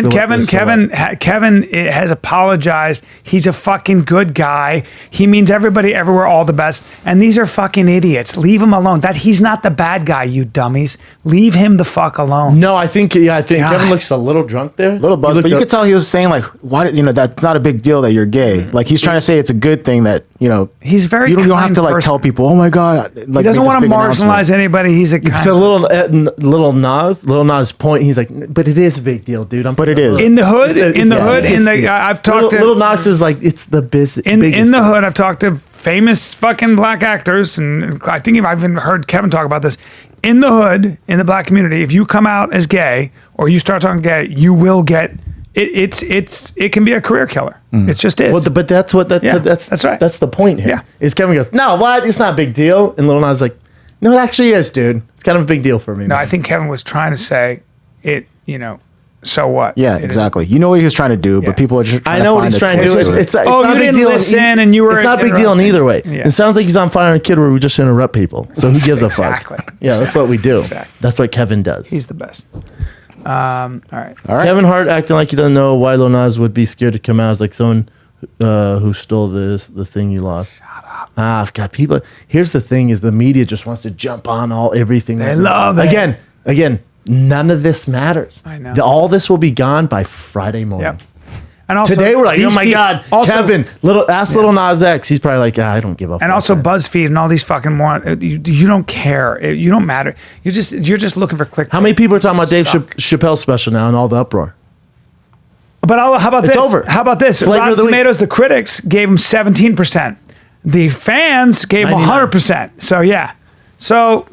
has apologized. He's a fucking good guy. He means everybody everywhere all the best. And these are fucking idiots. Leave him alone. He's not the bad guy, you dummies. Leave him the fuck alone. No, I think God. Kevin looks a little drunk there. Little buzz, He but you looked could tell he was saying like, "Why? That's not a big deal that you're gay." Like he's trying to say it's a good thing that He's very You don't have kind to like person. tell people, "Oh my god!" Like, He doesn't make want this to big marginalize announcement. anybody. He's a kind the little Nas point. He's like, but it is a big deal, dude. But it is. in the hood. Yeah. I've talked to Little Knox is like it's the biggest. in the hood. I've talked to famous fucking black actors, and I think I've even heard Kevin talk about this. In the hood, in the black community, if you come out as gay or you start talking gay, you will get it can be a career killer. It just is. Well, but that's what Yeah, that's right. That's the point here. Yeah. Is Kevin goes, no, what? It's not a big deal, and Lil Nas is like, no, it actually is, dude. It's kind of a big deal for me. No, man. I think Kevin was trying to say it. So what? Yeah, It is- exactly. You know what he was trying to do, Yeah. but people are just trying I know to what find he's a trying to do. twist It's it. Oh, not you a big didn't deal. listen and you were It's not a big deal in interrupting. either way. Yeah. It sounds like he's on fire on a kid where we just interrupt people. So who gives a Exactly. fuck? Yeah, that's what we do. Exactly. That's what Kevin does. He's the best. All right. All right. Kevin Hart acting like he doesn't know why Lil Nas would be scared to come out as like someone who stole the thing you lost. Shut up. God, people. Here's the thing: is the media just wants to jump on everything. They love it. Again. None of this matters. I know. All this will be gone by Friday morning. Yep. And also, Today we're like, oh these my people- God, also- Kevin, Little Nas X. He's probably like, I don't give a fuck. And also man." BuzzFeed and all these fucking you don't care. You don't matter. You're just looking for click. How many people are talking about Dave Suck. Chappelle's special now and all the uproar? But how about It's this? over. How about this? Flavor Rotten of the week. Tomatoes, the critics gave him 17%. The fans gave him 99. 100%. So yeah. So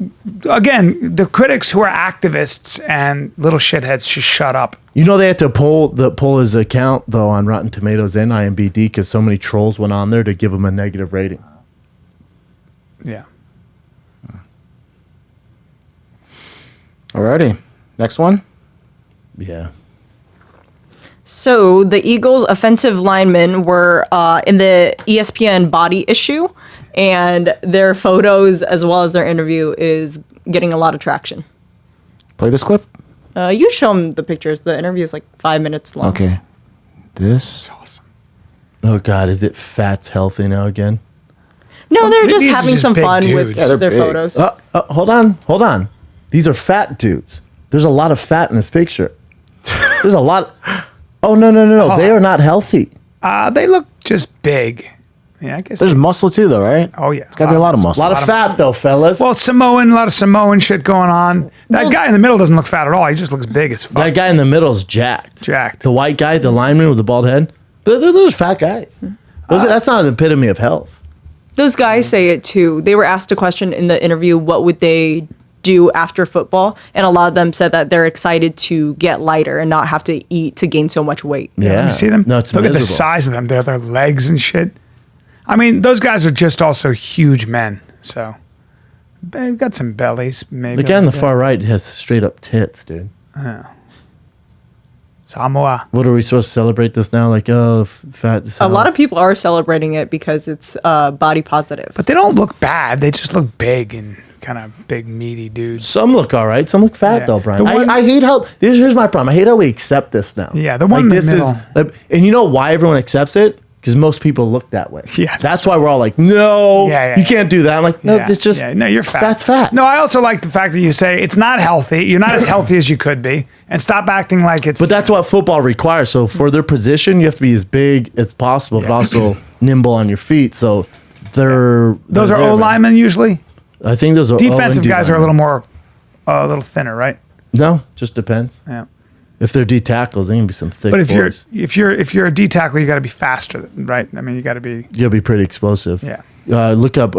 again, the critics who are activists and little shitheads should shut up. You know they had to pull his account though on Rotten Tomatoes and IMDb because so many trolls went on there to give him a negative rating. Yeah. Alrighty. Next one. Yeah. So the Eagles' offensive linemen were in the ESPN body issue, and their photos as well as their interview is getting a lot of traction. Play this clip. You show them the pictures. The interview is like 5 minutes long. Okay. This. Awesome. Oh God, is it Fats healthy now again? No, they're just these are having just some big fun with dudes. Yeah, they're their big. photos. Hold on. These are fat dudes. There's a lot of fat in this picture. There's a lot. Oh no. They are not healthy. They look just big. Yeah, I guess. There's muscle too, though, right? Oh yeah. It's got to be a lot of A muscle. lot of fat though, fellas. Well, a lot of Samoan shit going on. That guy in the middle doesn't look fat at all. He just looks big as fuck. that guy in the middle is jacked. Jacked. The white guy, the lineman with the bald head. Those are fat guys. That's not an epitome of health. Those guys say it too. They were asked a question in the interview, what would they do after football? And a lot of them said that they're excited to get lighter and not have to eat to gain so much weight. Yeah. You see them? No, it's Look at the miserable. size of them. Their legs and shit. I mean, those guys are just also huge men. So they got some bellies, maybe. The guy on the far right has straight up tits, dude. Samoa. What are we supposed to celebrate this now? Like, fat. A lot of people are celebrating it because it's body positive. But they don't look bad. They just look big and kind of big, meaty dudes. Some look all right. Some look fat Yeah. though, Brian. The one- I hate how. Here's my problem. I hate how we accept this now. Yeah, the one in the middle. And you know why everyone accepts it? Because most people look that way. Yeah, that's why we're all like, no, Yeah, yeah, you can't do that. I'm like, no, Yeah, it's just, yeah. No, you're fat. That's fat. No, I also like the fact that you say it's not healthy. You're not as healthy as you could be, and stop acting like it's. But that's what football requires. So for their position, you have to be as big as possible, but also nimble on your feet. So those they're are there, O man. linemen usually. I think those are Defensive O&D guys are a linemen. little more, a little thinner, right? No, just depends. Yeah. If they're D tackles, they can be some thick But if boys. you're a D tackle, you got to be faster, right? I mean, you got to be. You gotta be pretty explosive. Yeah. Look up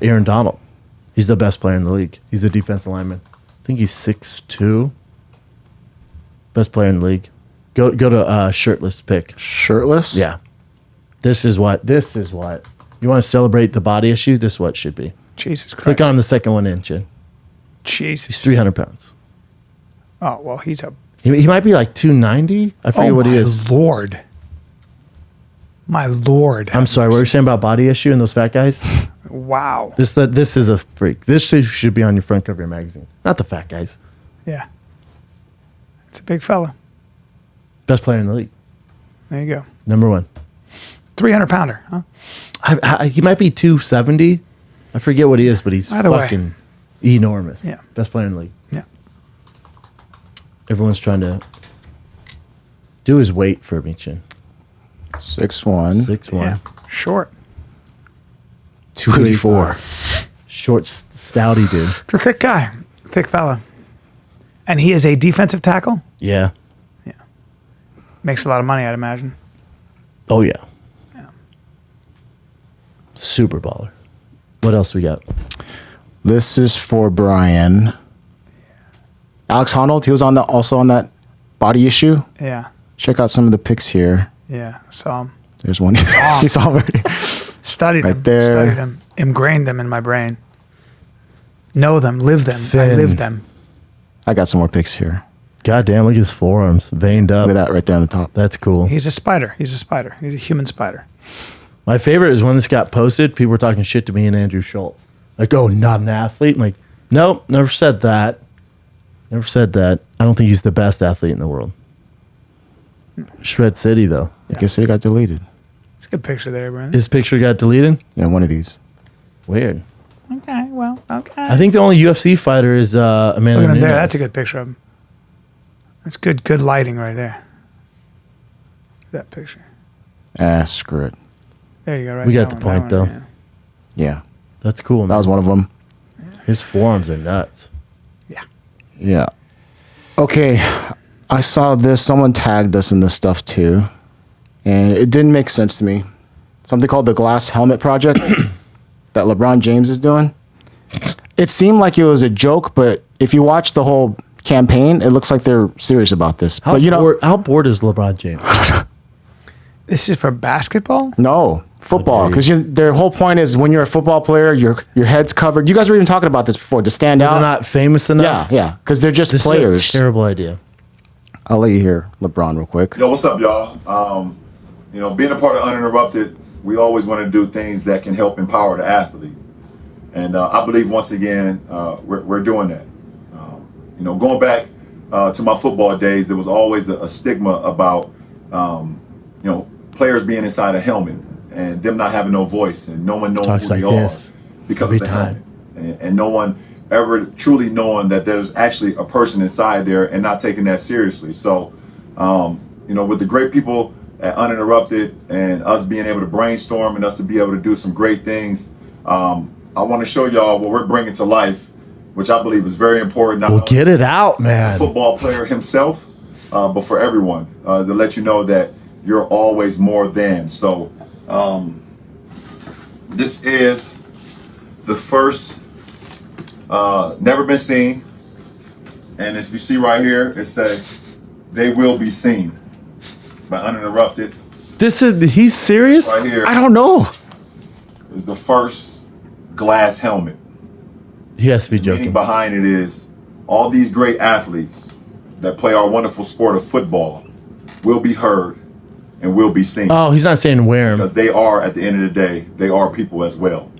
Aaron Donald. He's the best player in the league. He's a defensive lineman. I think he's 6'2". Best player in the league. Go to shirtless pick. Shirtless? Yeah. This is what. You want to celebrate the body issue? This is what it should be. Jesus Christ. Click on the second one in, Chin. Jesus. He's 300 pounds. Oh well, he's a. He might be like 290. I forget what he is. Lord. My Lord. I'm sorry. What were you saying about body issue and those fat guys? Wow. This is a freak. This should be on your front cover of your magazine. Not the fat guys. Yeah. It's a big fella. Best player in the league. There you go. Number one. 300 pounder, huh? He might be 270. I forget what he is, but he's Either way. fucking enormous. Yeah. Best player in the league. Yeah. Everyone's trying to do his weight for me, Chin. 6'1". 6'1". Yeah. Short. 284. Short, stouty dude. It's a thick guy. Thick fella. And he is a defensive tackle? Yeah. Makes a lot of money, I'd imagine. Oh, yeah. Super baller. What else we got? This is for Bryan. Alex Honnold, he was also on that body issue. Yeah. check out some of the pics here. Yeah, saw him. There's one. He's already Studied right him. there. Studied him. Ingrained them in my brain. Know them. Live them. I Thin. live them. I got some more pics here. God damn, look at his forearms veined up. Look at that right there on the top. That's cool. He's a spider. He's a spider. He's a human spider. My favorite is when this got posted, people were talking shit to me and Andrew Schultz. Like, oh, not an athlete? I'm like, nope, never said that. Never said that. I don't think he's the best athlete in the world. Shred City, though. I guess it got deleted. It's a good picture there, Bryan. His picture got deleted? Yeah, one of these. Weird. Okay, well, okay. I think the only UFC fighter is Amanda Look at him Nunes. there. That's a good picture of him. That's good lighting right there. That picture. Screw it. There you go. Right. We got that the one, point, that one, though. Yeah, That's cool, man. that was one of them. His forearms are nuts. Yeah. Yeah. Okay, I saw this. Someone tagged us in this stuff too, and it didn't make sense to me. Something called the Glass Helmet Project that LeBron James is doing. It seemed like it was a joke, but if you watch the whole campaign, it looks like they're serious about this. How, but you know, bored, how bored is LeBron James? This is for basketball? no football, because their whole point is when you're a football player, your head's covered. You guys were even talking about this before to stand They're out. not famous enough? Yeah, because they're just This players. is a terrible idea. I'll let you hear LeBron real quick. Yo, what's up, y'all? Being a part of Uninterrupted, we always want to do things that can help empower the athlete. And I believe, once again, we're doing that. Going back to my football days, there was always a stigma about, players being inside a helmet and them not having no voice and no one knowing Talks who like they are this because every of the time. helmet. And no one ever truly knowing that there's actually a person inside there and not taking that seriously. So, with the great people at Uninterrupted and us being able to brainstorm and us to be able to do some great things, I want to show y'all what we're bringing to life, which I believe is very important. Not Well, only get it out, for the man. football player himself, but for everyone, to let you know that you're always more than. So, this is the first never been seen, and as you see right here, it says they will be seen by Uninterrupted. He's serious? Right here I don't know. is the first glass helmet. He has to be The meaning joking. behind it is all these great athletes that play our wonderful sport of football will be heard and will be seen, Oh, he's not saying wear him. because they are, at the end of the day, they are people as well.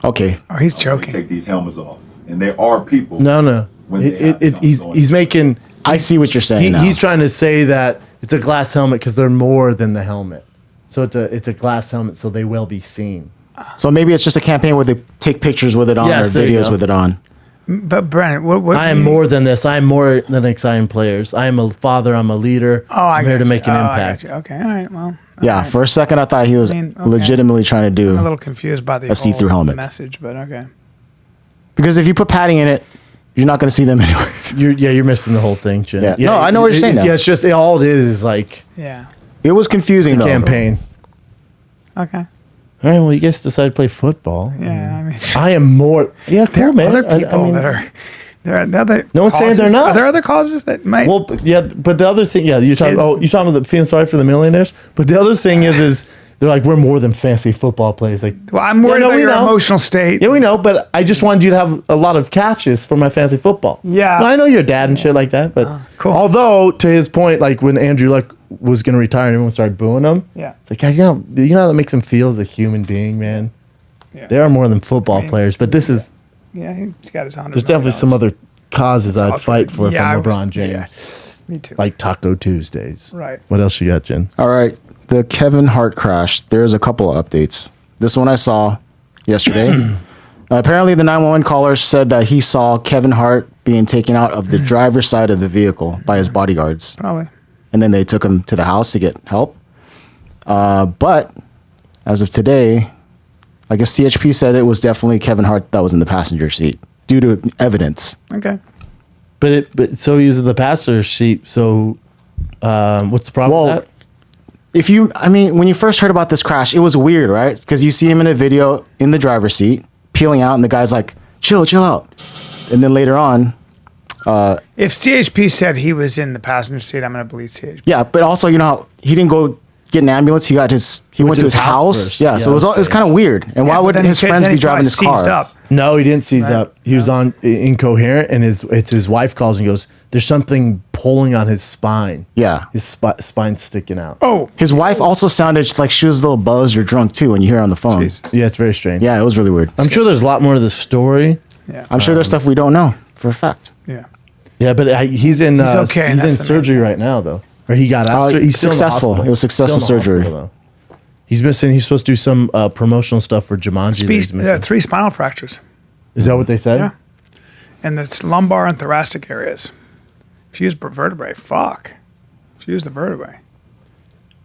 Okay, Oh, he's When they joking. take these helmets off, and they are people. No. When they have He's making. I see what you're saying now. He's trying to say that it's a glass helmet because they're more than the helmet. So it's a glass helmet, so they will be seen. So maybe it's just a campaign where they take pictures with it on Yes, or there you videos go. with it on. But Bryan, what I am more than this. I am more than exciting players. I am a father. I'm a leader. I'm I'm here to make an impact. Okay, all right. Well, Yeah, for a second I thought he was okay. legitimately trying to I'm a do, little confused by the A see-through whole helmet. message, but okay. because if you put padding in it, you're not going to see them anyways. You're missing the whole thing, Jim. Yeah. No, I know what you're saying now. Yeah, it's just all it is like Yeah. It was confusing though. campaign. Okay. All right, well, you guys decided to play football. Yeah. I mean, I am more. Yeah, cool, there are man. other I people mean, that are. There are other. No one's saying they're causes- not. Are there other causes that might? Well, but the other thing, you're talking. Kids. Oh, you're talking about the feeling sorry for the millionaires. But the other thing is they're like, we're more than fantasy football players. Like, Well, I'm worried no, about we your know. emotional state. yeah, we know. But I just wanted you to have a lot of catches for my fantasy football. Yeah. No, I know your dad and shit like that. But cool. Although to his point, like when Andrew Luck was going to retire and everyone started booing him. Yeah. It's like, you know how that makes him feel as a human being, man. Yeah. They are more than football players, but this is Yeah, he's got his 100. there's definitely some other causes I'd fight for Yeah, I from was- LeBron James, yeah. Me too. like Taco Tuesdays. Right. What else you got, Jen? All right, the Kevin Hart crash. There's a couple of updates. This one I saw yesterday. Apparently, the 911 caller said that he saw Kevin Hart being taken out of the driver's side of the vehicle by his bodyguards, Probably. and then they took him to the house to get help. But as of today, I guess CHP said it was definitely Kevin Hart that was in the passenger seat due to evidence. Okay. But so he was in the passenger seat. So what's the problem Well, with that? When you first heard about this crash, it was weird, right? Because you see him in a video in the driver's seat, peeling out, and the guy's like, chill out. And then later on, If CHP said he was in the passenger seat, I'm going to believe CHP. Yeah, but also, you know how he didn't go get an ambulance. He went to his house. first. Yeah, so it was kind of weird. And why would his friends be driving his car? Up. No, he didn't seize up. He was on incoherent, and his wife calls and goes, "There's something pulling on his spine." Yeah. His spine's sticking out. Oh, His wife also sounded like she was a little buzzed or drunk too when you hear her on the phone. Jesus. Yeah, it's very strange. Yeah, it was really weird. I'm sure there's a lot more to the story. Yeah. I'm sure there's stuff we don't know for a fact. Yeah. Yeah, but he's in okay, he's in that's the surgery right now though. Or he got out. He's still in the successful. hospital. It was successful Still in the surgery. hospital, though. He's missing. He's supposed to do some promotional stuff for Jumanji. that he's missing. 3 spinal fractures. Is that what they said? Yeah. And it's lumbar and thoracic areas. Fused vertebrae. Fuck. Fused the vertebrae.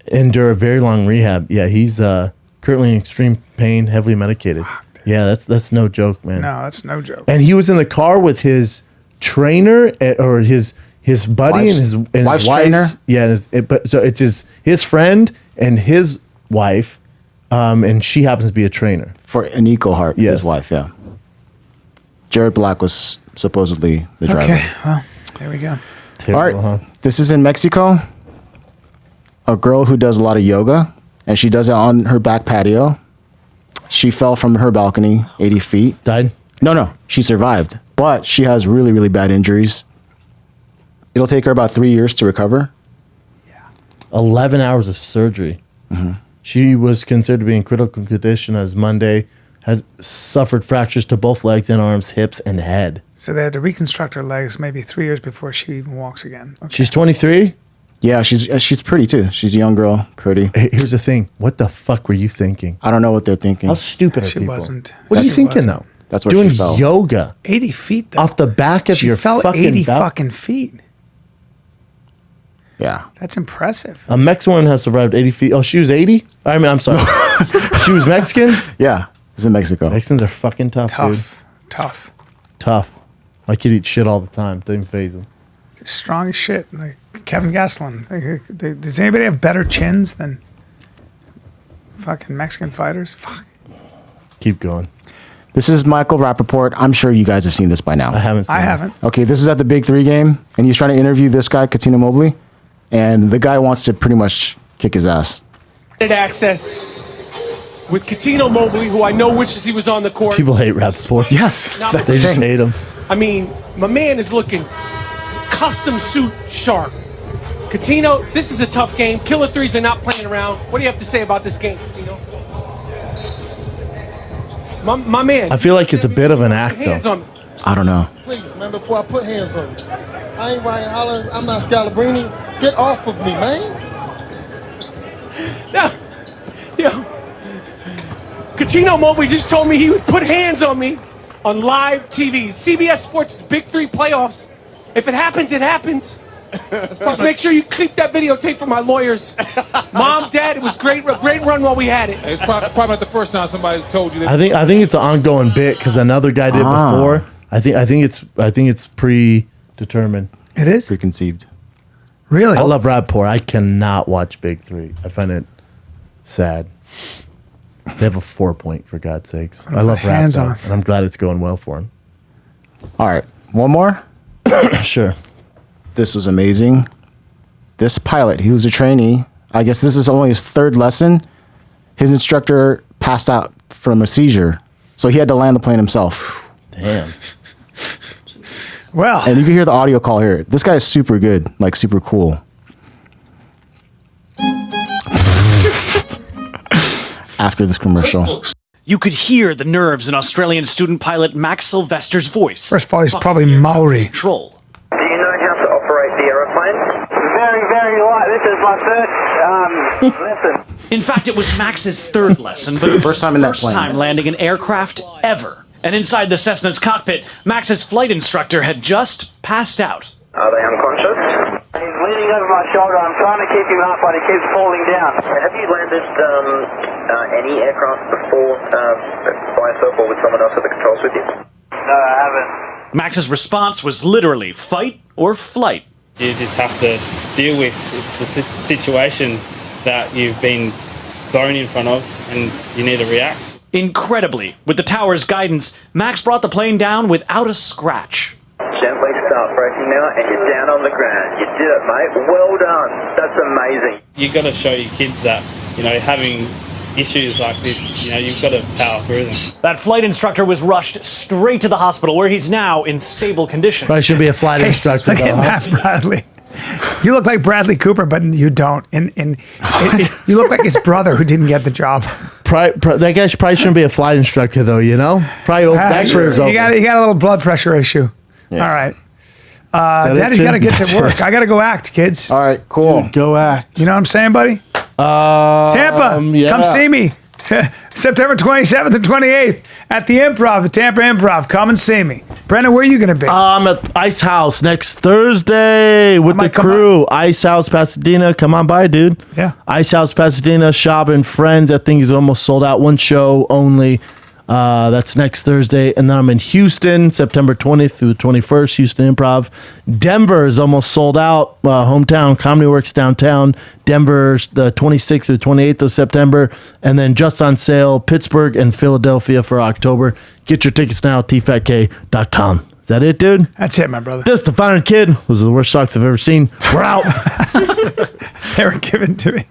Endure a very long rehab. Yeah, he's currently in extreme pain, heavily medicated. Yeah, that's no joke, man. No, that's no joke. And he was in the car with his trainer or his buddy and his Wife's wife's trainer? Yeah, so it's his friend and his wife, and she happens to be a trainer. For Aniko Hart, Yes. his wife, yeah. Jared Black was supposedly the driver. Okay, well, there we go. All Terrible, right, huh? this is in Mexico. A girl who does a lot of yoga, and she does it on her back patio. She fell from her balcony 80 feet. Died. No, she survived, but she has really, really bad injuries. It'll take her about 3 years to recover. 11 hours of surgery. Mm-hmm. She was considered to be in critical condition as Monday. Had suffered fractures to both legs and arms, hips, and head. So they had to reconstruct her legs maybe 3 years before she even walks again. Okay. She's 23. Yeah, she's pretty too. She's a young girl, pretty. Here's the thing. What the fuck were you thinking? I don't know what they're thinking. How stupid are She people? wasn't. What are you She thinking wasn't. though? That's where doing she fell. yoga 80 feet, though. off the back of She your fell fucking 80 belt? fucking feet. Yeah. That's impressive. A Mexican woman has survived 80 feet. Oh, she was 80? I mean, I'm sorry. She was Mexican? Yeah. It's in Mexico. Mexicans are fucking tough, dude. Tough. Tough. My kid eats shit all the time. Didn't phase him. Strong as shit. Like Kevin Gastelum. Does anybody have better chins than fucking Mexican fighters? Fuck. Keep going. This is Michael Rapaport. I'm sure you guys have seen this by now. I haven't seen I this. haven't. Okay, this is at the Big 3 game, and he's trying to interview this guy, Katina Mobley, and the guy wants to pretty much kick his ass. Access with Coutinho Mobley, who I know wishes he was on the court. People hate Rapaport. Yes, Not that's They the just thing. hate him. I mean, my man is looking custom suit sharp. Coutinho, this is a tough game. Killer threes are not playing around. What do you have to say about this game, Coutinho? My man. I feel like it's a bit of an act, Hands though. on me. I don't know. Please, man, before I put hands on you. I ain't Ryan Hollins. I'm not Scalabrini. Get off of me, man. No. Yo. Coutinho Mobley just told me he would put hands on me on live TV. CBS Sports Big 3 playoffs. If it happens, it happens. Just make sure you keep that videotape for my lawyers. Mom, Dad, it was great run while we had it. It's probably not the first time somebody's told you that. I think it's an ongoing bit because another guy did before. I think it's predetermined. It is? Preconceived. Really? I love Rapaport. I cannot watch Big 3. I find it sad. They have a 4-point, for God's sakes. I love Hands Rap, on. and I'm glad it's going well for him. All right, one more. Sure. This was amazing. This pilot, he was a trainee. I guess this is only his 3rd lesson. His instructor passed out from a seizure, so he had to land the plane himself. Damn. Well, And you can hear the audio call here. This guy is super good, like super cool. After this commercial. You could hear the nerves in Australian student pilot Max Sylvester's voice. first of all, he's probably Maori. Control. Do you know how to operate the aeroplane? Very, very light. This is my first lesson. In fact, it was Max's 3rd lesson, but it was First time in that first plane. time landing an aircraft ever. And inside the Cessna's cockpit, Max's flight instructor had just passed out. Are they unconscious? He's leaning over my shoulder. I'm trying to keep him up, but he keeps falling down. Have you landed any aircraft before by yourself or with someone else at the controls with you? No, I haven't. Max's response was literally fight or flight. You just have to deal with it's a situation that you've been thrown in front of and you need to react. Incredibly, with the tower's guidance, Max brought the plane down without a scratch. Gently start breaking now, and you're down on the ground. You did it, mate. Well done. That's amazing. You've got to show your kids that, having issues like this, you've got to power through them. That flight instructor was rushed straight to the hospital, where he's now in stable condition. Probably should be a flight instructor. Look at Matt Bradley. You look like Bradley Cooper, but you don't. You look like his brother who didn't get the job. That guy probably shouldn't be a flight instructor, though. Probably X-rays over. You got a little blood pressure issue. Yeah. All right. Daddy's got to get to work. I got to go act, kids. All right, cool. Dude, go act. You know what I'm saying, buddy? Tampa, come see me. September 27th and 28th at the Improv, the Tampa Improv. Come and see me. Brendan, where are you going to be? I'm at Ice House next Thursday with the crew. Ice House Pasadena. Come on by, dude. Yeah. Ice House Pasadena, Schaub and Friends. That thing is almost sold out. One show only. That's next Thursday. And then I'm in Houston, September 20th through the 21st, Houston Improv. Denver is almost sold out. Hometown, Comedy Works downtown. Denver, the 26th through the 28th of September. And then just on sale, Pittsburgh and Philadelphia for October. Get your tickets now at tfatkk.com. Is that it, dude? That's it, my brother. This is the Finer Kid. Those are the worst socks I've ever seen. We're out. They were given to me.